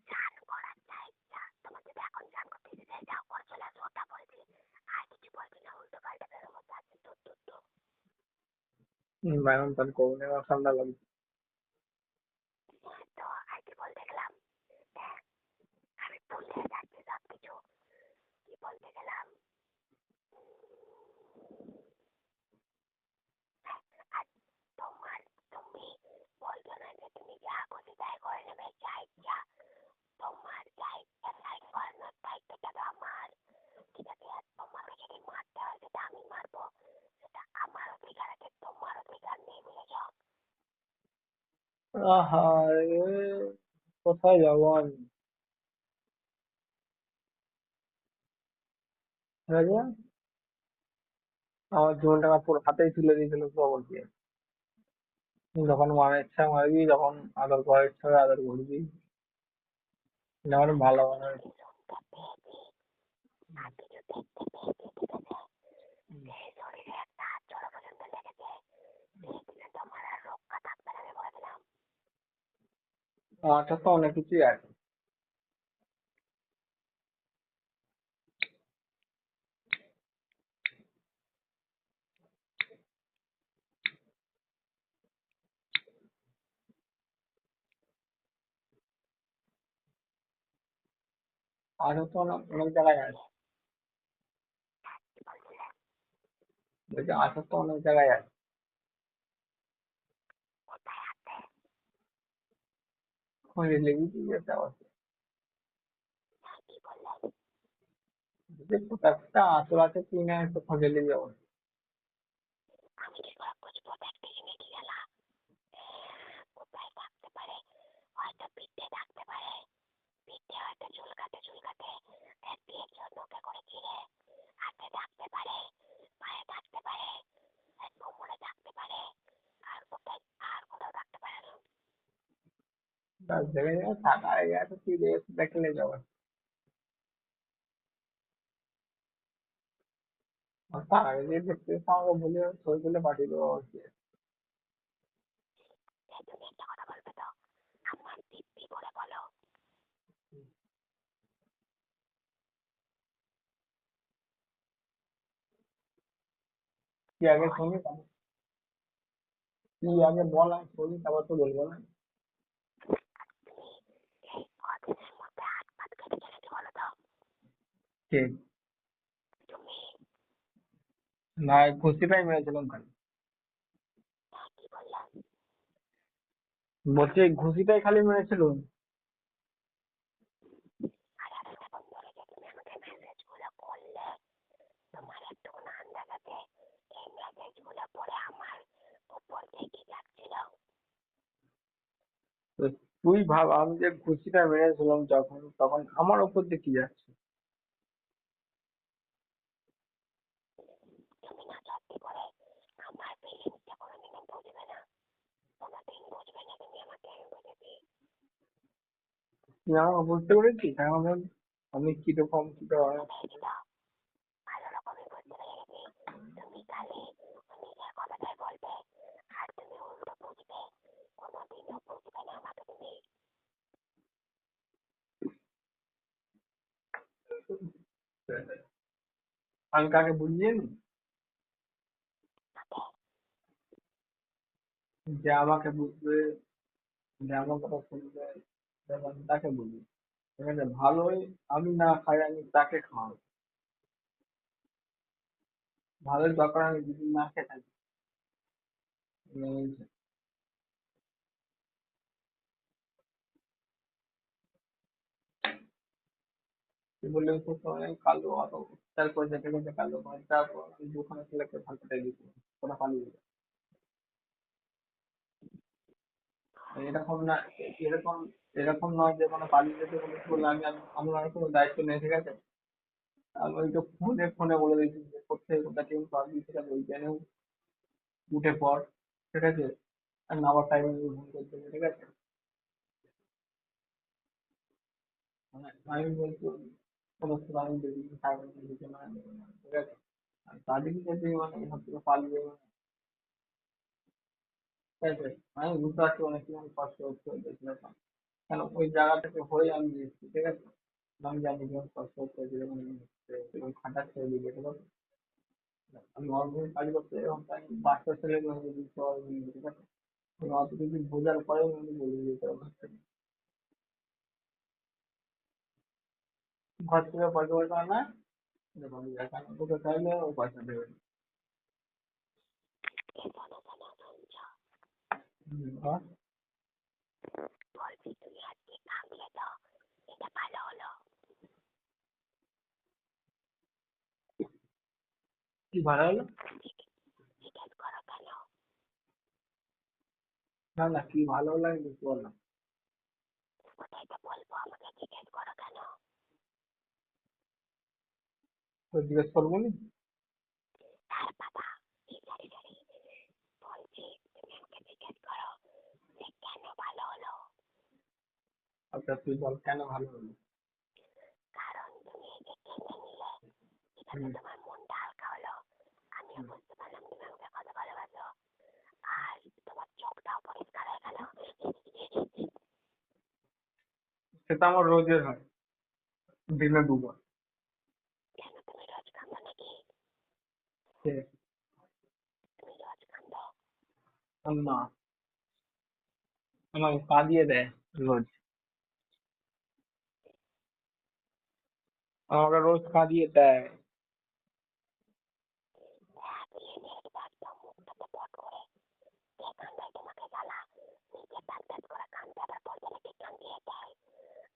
চান করার যা ইচ্ছা, তোমার যদি এখন চান করতে ইচ্ছে যায় যাও, করে চলে আসো, ওটা বলছি। আর কিছু বলবি না, উল্টো পাল্টা বেরোবো, আছে তো তো তো। এখন তাহলে করবো না, আমার ঠান্ডা লাগবে। তো আর কি বলতে গেলাম, আমি ভুলে যাচ্ছি সব কিছু, কি বলতে গেলাম। আর তোমার, তুমি বলছো না যে তুমি যা খুশি তাই করে নেবে, যা ইচ্ছা, তোমার যা ইচ্ছা তাই করানোর দায়িত্বটা তো আমার, ঠিক আছে? আর তোমাকে যদি মারতে হয় সেটা আমি মারবো, সেটা আমার অধিকার আছে, তোমার অধিকার নেই, বুঝেছ? আহা রে, কোথায় যাবো আমি? ঠিক আছে, আমার জীবনটা পুরো হাতেই তুলে দিয়েছিল খবর দিয়ে। যখন মারার ইচ্ছা মারবি, যখন আদর করার ইচ্ছা হবে আদর করবি, যেমন ভালো আমি মানে। কিছু শুনতে পেয়েছি আর কিছু দেখতে পেয়েছি, ঠিক আছে? যে শরীরে একটা হাত জড়ো পর্যন্ত লেগেছে, ধীরে ধীরে তোমার আর রক্ষা থাকবে না, আমি বলে দিলাম। আমার কাছে তো অনেক কিছুই আছে। আরো তো অনেক অনেক জায়গায় আছে। কি বলছিলে? বলছি আসার তো অনেক জায়গায় আছে। কোথায় হাতে? খোঁজে লেগেছি যেতে আছে। কি বললেন? যে একটা আঁচল আছে কি না একটু খোঁজে লেগে যাবো। আমি কি করে বুঝবো? দেখতে কিনে কি গেলাম? ব্যাস দেখে নিয়ে টাকা হয়ে গেছে, তুই দেখলে যাবে। আর তার আগে যে দেখতে এসে আমাকে বলে ছবি তুলে পাঠিয়ে দেবো আর কি। এই তুমি একটা কথা বলবে তো, আমার দিব্যি করে বলো। তুই আগে শুনি তারপর, তুই আগে বল, আমি শুনি তারপর তো বলবো না। তুমি এই কদিনের মধ্যে হাত পাত কেটে গেছে বলো তো? ঠিক। তুমি না, ঘুষিটাই মেরেছিলাম খালি। কি বললাম? বলছি ঘুষিটাই খালি মেরেছিল। আর একটা বন্ধু রেখে তুমি আমাকে মেসেজ গুলো করলে, তোমার একটু আন্দাজ আছে এই মেসেজ গুলো পড়ে আমার উপর থেকে যাচ্ছিল। তো তুই ভাব, আমি যে ঘুষিটা মেরেছিলাম যখন, তখন আমার ওপর দিয়ে কি যাচ্ছে। তুমি না সত্যি করে আমার ফিলিংসটা কোনোদিনও বুঝবে না, কোনোদিন বুঝবে না তুমি আমাকে, আমি বুঝেছি। তুই আমাকে বুঝতে পেরেছিস এখন আমি কিরকম কি ধরনের। পেরেছি তো, ভালো রকমই বুঝতে পেরে গেছি। তুমি খালি নিজের কথাটাই বলবে আর তুমি উল্টো বুঝবে, কোনোদিনও বুঝবে না আমাকে তুমি। আমি কাকে বুঝিয়ে নি যে আমাকে বুঝবে, যে আমার কথা শুনবে, দেখ আমি তাকে বুঝি। ঠিক আছে, ভালোই আমি না খাই, আমি তাকে খাওয়াবো। ভালোই দরকার আমি যদি না খেয়ে থাকি। এই তুই বললে তো অনেক কালো অত তারপর যেতে যেতে কালো হয়, তারপর আমি দোকানে ছেলেকে ফাঁকিটা দিচ্ছি, ওরা পালিয়ে যায়। এরকম না, এরকম এরকম নয় যে কোনো পালিয়ে যেতে বলেছি বলে আমার আর কোনো দায়িত্ব নেই, ঠিক আছে। আমি ওই তো ফোনে ফোনে বলে দিয়েছি যে কোথায় কোথা টিম পাবি, ঠিক আছে, ওইখানে উঠে পড়, ঠিক আছে, আর নামার টাইমে ফোন করতে হবে, ঠিক আছে। মানে আমি বলছি সমস্ত আমি দেখি সারা দিকে না, ঠিক আছে। আর তাদেরকে যদি মানে এখান থেকে পালিয়ে মানে, ঠিক আছে, আমি বুঝতে পারছি অনেক কিছু কষ্ট হচ্ছে দেখলাম, কেন ওই জায়গা থেকে হয়ে আমি এসেছি, ঠিক আছে। আমি জানি কিরকম কষ্ট হচ্ছে, কিরকম খাটাচ্ছে ওইদিকে, ঠিক আছে। আমি নর্মাল কাজ করতে এরকম টাইম বাচ্চা ছেলে বুঝতে পারবো না, ঠিক আছে। অত কিছু বোঝার পরেও আমি বলে দিতে পারবো ঘর থেকে পয়সা পয়সা না, দেখো আমি একা তোকে চাইলে ও পয়সা দেবে না। এই শোনো শোনো শুনছো? আর বলছি তুমি আজকে কাঁদলে তো, এটা ভালো হলো। কি ভাড়া হলো? জিজ্ঞেস করো কেন? না না, কি ভালো হলো আমি বুঝতে পারলাম। ওটাই তো বলবো, আমাকে জিজ্ঞেস করো কেন? তো জিজ্ঞেস করবো নি। আর বাবা, এই সারি সারি বলছি, তুমি আমাকে জিজ্ঞেস করো যে কেন ভালো হলো। আচ্ছা তুই বল কেন ভালো হলো। কারণ তুমি এই যে কেঁদে নিলে, এটাতে হুম। তোমার মনটা হালকা হলো। আমিও বুঝতে পারলাম তুমি আমাকে কত ভালোবাসো। আর তোমার চোখটাও পরিষ্কার হয়ে গেল। সেটা আমার রোজের হয়, দিনে দুবার। কেন তুমি রোজ কাঁদো নাকি? সে তুমি রোজ কাঁদো? না, আমাকে কাঁদিয়ে দেয় রোজ, আমাকে রোজ কাঁদিয়ে দেয়। 1 মিনিট একদম মুখটাতে পট করে কে কান্দায় তোমাকে জ্বালা, নিজে প্যাট প্যাট করে কান্দতে আবার বলতে নাকি কান্দিয়ে দেয়।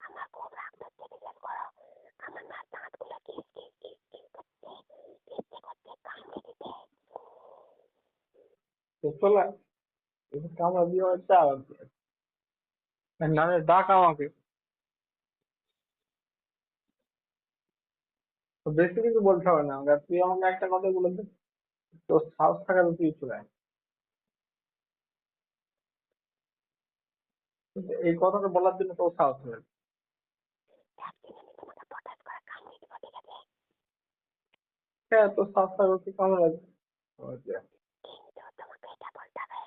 আমার খুব রাগ ধরছে, জিজ্ঞেস করো। আমার না দাঁতগুলো কিস কিস কিস কিস করতে ইচ্ছে করতে কামড়ে দিতে। তো চলে একটু কামড়া দিয়ে আমার চা আছে, নাহলে ডাক আমাকে। তো বেশি কিছু বলতে হবে না আমাকে, আর তুই আমাকে একটা কথা বলে দে, তোর সাহস থাকাতে তুই চলে আয়। কিন্তু এই কথাটা বলার জন্য তোর সাহস হলো। একদিন আমি তোমাকে পটাশ করে কামড়ে দেবো, ঠিক আছে? হ্যাঁ, তোর সাহস থাকবে তুই কামড়াবি। আচ্ছা। কিন্তু তোমাকে এটা বলতে হবে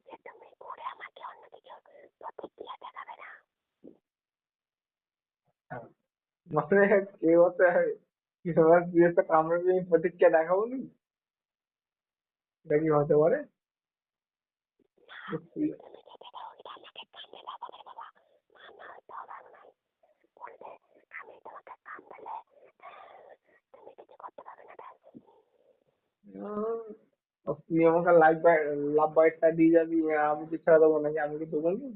যে তুমি ঘুরে আমাকে অন্যদিকে প্রতিক্রিয়া দেখাবে না। হ্যাঁ। মানে কেউ হচ্ছে কিভাবে তুই একটা কামড়াবি আমি প্রতিক্রিয়া দেখাবো নি? এটা কি হতে পারে? তুই তুমি যেটা ওইটা আমাকে কামড়ে লাফাবে বাবা, মানার দরকার নাই। বলবে আমি তোমাকে কামড়ালে তুমি কিছু করতে পারবে না, ব্যাস। তুই আমাকে লাভ বাইটটা দিয়ে যাবি, আমি কি ছেড়ে দেবো নাকি? আমি কিছু বলবো?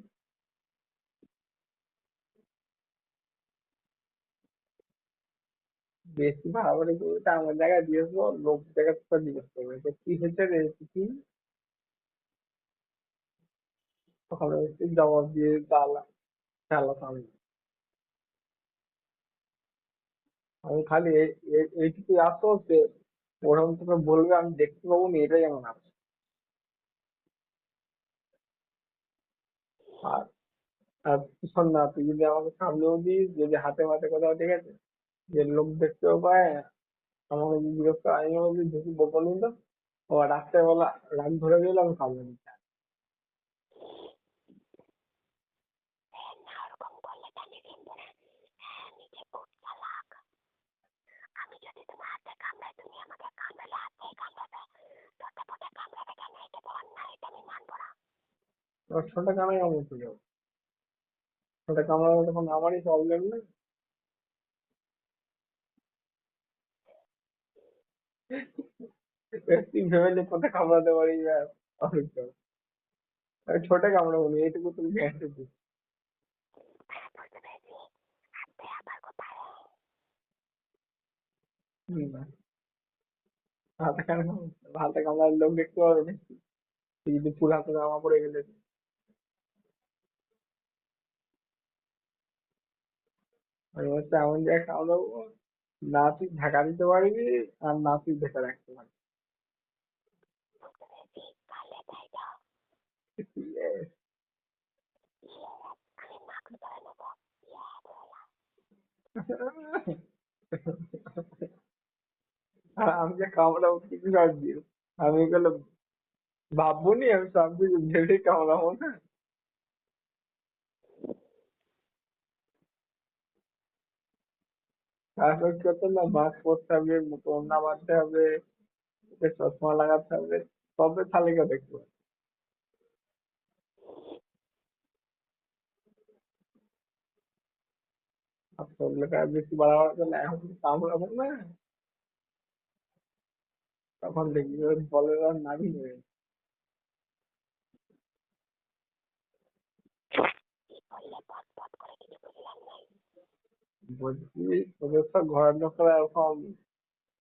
বেশি বাড়াবাড়ি করবি তা আমার জায়গায় জিজ্ঞেস কর, লোক জায়গায় তো জিজ্ঞেস করবে যে কি হয়েছে রে, কি? তখন তুই জবাব দিয়ে চালা চালাস। আমি খালি এইটুকুই আসো যে ওরকম তোকে বলবে আমি দেখতে পাবো না, এটাই আমার আছে। আর আর শোন না, তুই যদি আমাকে সামনেও দিস, যদি হাতে মাতে কোথাও, ঠিক আছে, যে লোক দেখতেও পায়, আমাকে যদি জিজ্ঞেস করে আমি যদি ঢুকি বকনি তো, ও রাত্রেবেলা রাত ধরে গেলে আমি কামড়ে দিচ্ছি। না, ওরকম করলে তো আমি কিনবো না। নিজে খুব চালাক। আমি যদি তোমার হাতে কামড়াই, তুমি আমাকে কামড়ালে হাতেই কামড়াবে, ঠোঁটে ফোঁটে কামড়াবে কেন? এটা তো অন্যায়, এটা আমি মানবো না। এবার ছোটা কামড়ে কামড়ে যাবো, ছোটা কামড়ালে তখন আমারই প্রবলেম নেই। তুই ভেবে নে কোথায় কামড়াতে পারি, ছোটে কামড়াবো না, এইটুকু তুমি গ্যারান্টি দিচ্ছি। বুঝতে পেরেছি। হাতে আবার কোথায়? হম, হাতে কেন কামড়াবো? হাতে কামড়ালে লোক দেখতে পাবে না। তুই যদি ফুল হাতে জামা পরে গেলে, আমি হচ্ছে এমন জায়গায় কামড়াবো, না তুই ঢাকা দিতে পারবি আর না তুই ঢেকে রাখতে পারবি। বুঝতে পেরেছি। কালে তাই দাও। Yes. আমি মাস্ক পরে নেবো। আর আমি যে কামড়াবো কিছু ভাবছি, আমি এগুলো ভাববো নি, আমি সব কিছু ভেবে কামড়াবো না। তারপর কি করতে হবে, মাস্ক পরতে হবে, মুখে ওড়না বাঁধতে হবে, মুখে চশমা লাগাতে হবে, তবে শালিকা দেখবো। আর সবগুলোকে আর বেশি বাড়াবার জন্য এখন যদি কামড়াবো না, তখন দেখবি ওর বলের আর নামই নেই। কি বললে? পট পট করে কিছু বুঝলাম না। বলছি তোদের তো ঘরের লোকেরা এরকম,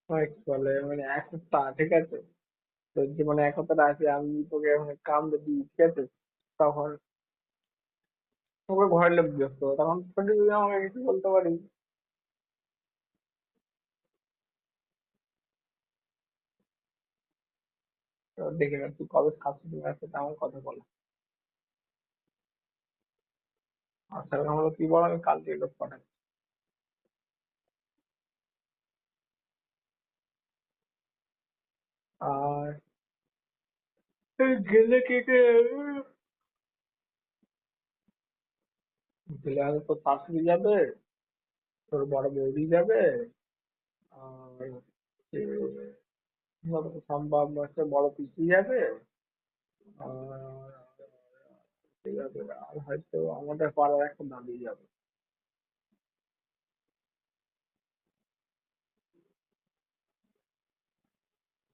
কি বলে, মানে একটা, ঠিক আছে, তোর জীবনে একতাটা আছে, আমি তোকে এখন কামড়ে দিই, ঠিক আছে, তখন তোকে ঘরের লোক জিজ্ঞেস করবো, তখন তোকে যদি আমাকে কিছু বলতে পারি, তো দেখে না তুই কবে শাশুড়ি মায়ের সাথে আমার কথা বলা। আর সেরকম হলো তুই বল, আমি কালকে লোক পাঠাচ্ছি। আর এই গেলে কে কে, গেলে হয়তো তোর শাশুড়ি যাবে, তোর বড় বৌদি যাবে, আর যত সম্ভব হচ্ছে বড় পিসি যাবে, আর ঠিক আছে, আর হয়তো আমাদের পাড়ার একটা দাদি যাবে।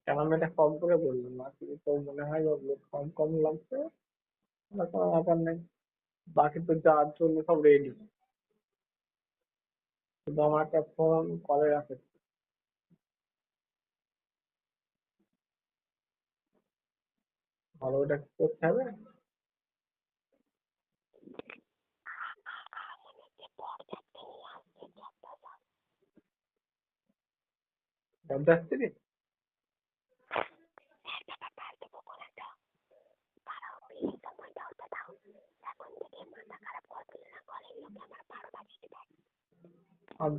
কেন আমি এটা কম করে বললাম না, কিন্তু তোর মনে হয় ওগুলো কম কম লাগছে, না কোনো ব্যাপার নেই। বাকি তো যার জন্য সব রেডি, শুধু আমার একটা ফোন কলের আছে, ভালো ওটা করতে হবে। যে বরযাত্রী নিয়ে আসছে চারটা। যাত্রী, একটা ব্যাপার দেবো বলে তো। দাঁড়াও, বিয়ের সময়টা হতে দাও। এখন থেকে মাথা আর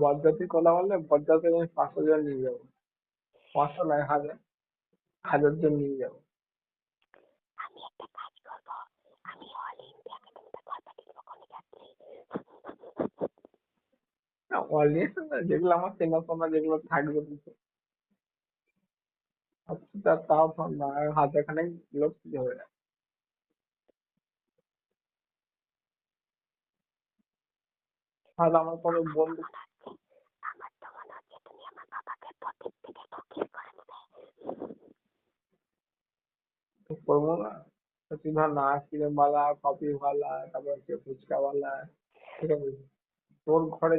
বরযাত্রী কথা বললে বরযাত্রী আমি 500 জন নিয়ে যাবো। 500 নয়, 1000 জন নিয়ে যাবো। আমি একটা কাজ করবো, আমি অল ইন্ডিয়াকে তোমাদের ঘর পাঠিয়ে দেবো কন্যাযাত্রী। না, অলরেডি না, যেগুলো আমার চেনাশোনা যেগুলো থাকবে দুটো। আচ্ছা, তাও তো না, হাজারখানেক লোক কি হবে না। আর আমার কোনো বন্ধু আমার তো মনে হচ্ছে তুমি আমার বাবাকে প্রতীক থেকে ফকির করে দেবে। করবো না। তো তুই ধর না, আইসক্রিমওয়ালা, কফিওয়ালা, তারপর হচ্ছে ফুচকাওয়ালা, ঠিক আছে, তোর ঘরে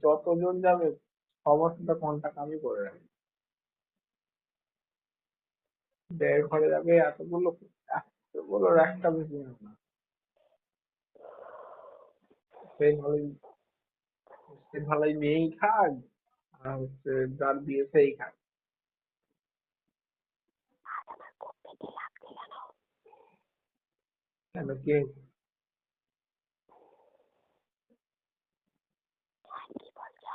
যতজন যাবে সবার সাথে কন্টাক্ট আমি করে রাখবো। দেড় ঘরে যাবে এতগুলোর একটা বেশি হবে না। সেই ভালোই সে ভালোই মেয়েই খাক, আর হচ্ছে যার বিয়ে সেই খাক। আজ আমার খুব পেটে লাগছে জানো। কেন, কি হয়েছে? আর কি বলছো?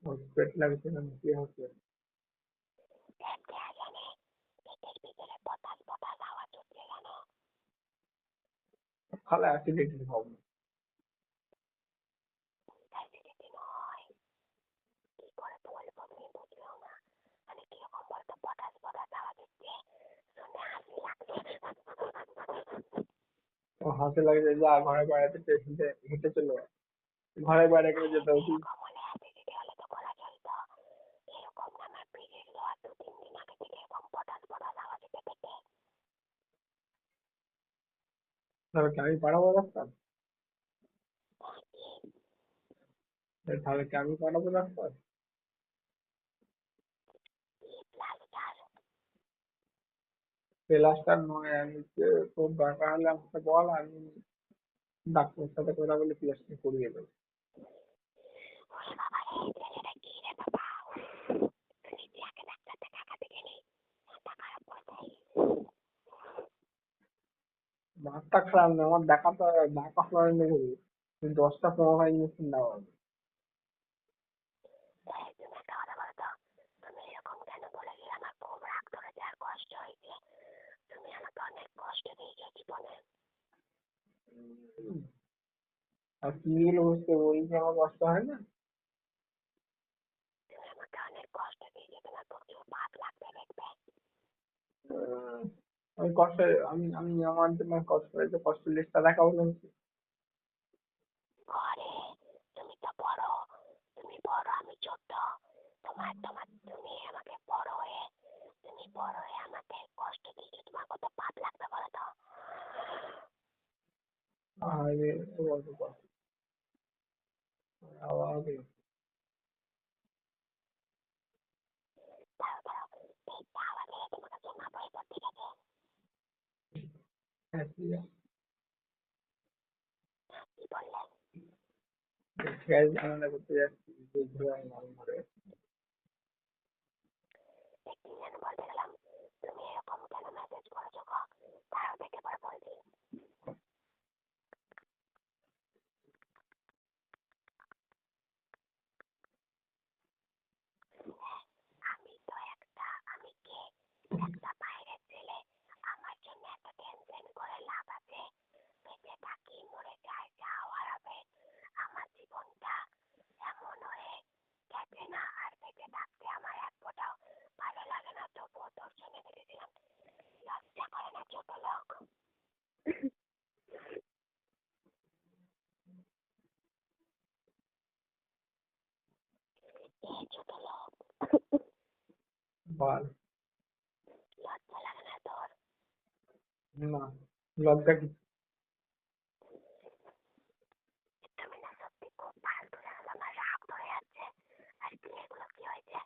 ওর পেট লাগছে কেন, কি হচ্ছে? এমনি জানে পেটের ভিতরে পটাশ পটাশ আওয়াজ হচ্ছে জানো। তাহলে অ্যাসিডিটি হবে। অ্যাসিডিটি নয়, কি করে বলবো তুমি বুঝলেও না। মানে কিরকম বলতো, পটাশ পটাশ আওয়াজ হচ্ছে, শুনে হাসি লাগছে। ও হাসি লাগছে, যা ঘরে বেড়াতে হেঁটে হেঁটে চলে যা। ঘরে বাইরে করে যেতে হচ্ছে। এরকম হলে অ্যাসিডিটি হলে তো করা চলতো। এরকম না, আমার পিরিয়ড হওয়ার 2-3 দিন আগে থেকে এরকম পটাশ পটাশ আওয়াজ হতে পেটে। তাহলে কি আমি পাঠাবো ডাক্তার? তাহলে কি আমি পাঠাবো ডাক্তার? প্লাস্টার। প্লাস্টার নয়, আমি তোর দরকার হলে আমাকে বল, আমি ডাক্তারের সাথে কথা বলে প্লাস্টার করিয়ে দেবো। ওরে বাবা রে, ছেলেটা কি রে বাবা। নিজে আগে ডাক্তার দেখাতে গেলে মাথা খারাপ করে দেয়। মাথা খারাপ না আমার, দেখাশোনা নেই। তুই 10টা-15টা ইঞ্জেকশন দেওয়া হবে। তাই তুমি একটা কথা বলো তো, তুমি এরকম কেন বলে গেলে? আমার খুব রাগ ধরেছে আর কষ্ট হয়েছে। তুমি আমাকে অনেক কষ্ট দিয়েছো জীবনে। আর কি গুলো বুঝতে বলছি, আমার কষ্ট হয় না? তুমি আমাকে অনেক কষ্ট দিয়েছো, তোমার প্রচুর পাপ লাগবে দেখবে। উম, আমি কষ্ট, আমি আমার জন্য কষ্ট হয়েছে, কষ্ট লিস্টটা দেখাবো তোমাকে। ঘরে তুমি তো বড়, তুমি বড় আমি ছোট। তুমি আমাকে বড় হয়ে, তুমি বড় হয়ে আমাকে কষ্ট দিয়েছো, তোমার কত পাপ লাগবে বলো তো। আরে বলতে কষ্ট আবার দাঁড়াও দাঁড়াও, এই পাওয়া গেলে তোমাকে শোনাবো এরপর, ঠিক আছে? ঠিক কি বললে? আছে, ঝামেলা করতে যাচ্ছি, বুঝতে পারি না আমি ঘরে। একদিন যেন বলতে গেলাম, তুমি এরকম কেন মেসেজ করেছো গো? তারাও দেখে পরে বলছি। আমি তো আমি কে? একটা বাইরের ছেলে। আমার জন্য এত টেনশন করে লাভ আছে? বেঁচে থাকি মরে যাই, যা হওয়ার হবে। আমার জীবনটা এমন হয়ে গেছে না, আর বেঁচে থাকতে আমার এক ফোঁটাও ভালো লাগে না, তবুও তোর জন্য বেঁচেছিলাম। লজ্জা করে না ছোট লোক? ছোট লোক, বল। লজ্জা লাগে না তোর? না, লজ্জা কি? তুমি না সত্যি খুব ফালতু জানো, আমার রাগ ধরে যাচ্ছে। আর কি এগুলো কি হয়েছে?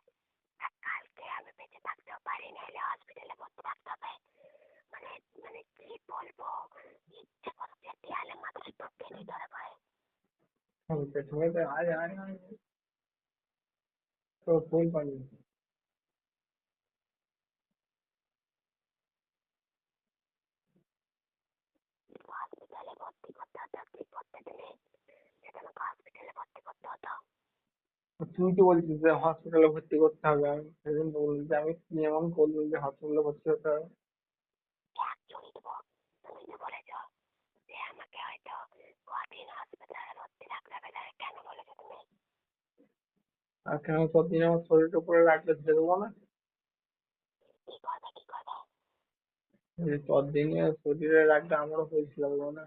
আর কালকে আমি বেঁচে থাকতেও পারি, নাহলে হসপিটালে ভর্তি থাকতে হবে। মানে মানে কি বলবো, ইচ্ছে করছে দেয়ালে মাথায় ঢুকিয়ে দিই ধরে পড়ে। আমি পেছনে তো আয় আয় আয়, তো ফুল পানি। হসপিটালে ভর্তি করতে হতো, কি করতে তুমি? সেটা আমাকে হসপিটালে ভর্তি করতে হতো। তুই তো বলছিস যে হসপিটালে ভর্তি করতে হবে, আমি সেদিন তো বললি যে আমি কি এমন করলাম যে হসপিটালে ভর্তি হতে হবে? এক চুরি দেবো। তুমি যে বলেছো যে আমাকে হয়তো কদিন হসপিটালে ভর্তি রাখতে হবে, তাহলে কেন বলেছো তুমি? আর কেন ততদিন আমার শরীরের উপরে রাখলে ছেড়ে দেবো না? কি করবে কি করবে? যে ততদিনে শরীরে রাখলে আমারও হয়েছিল না?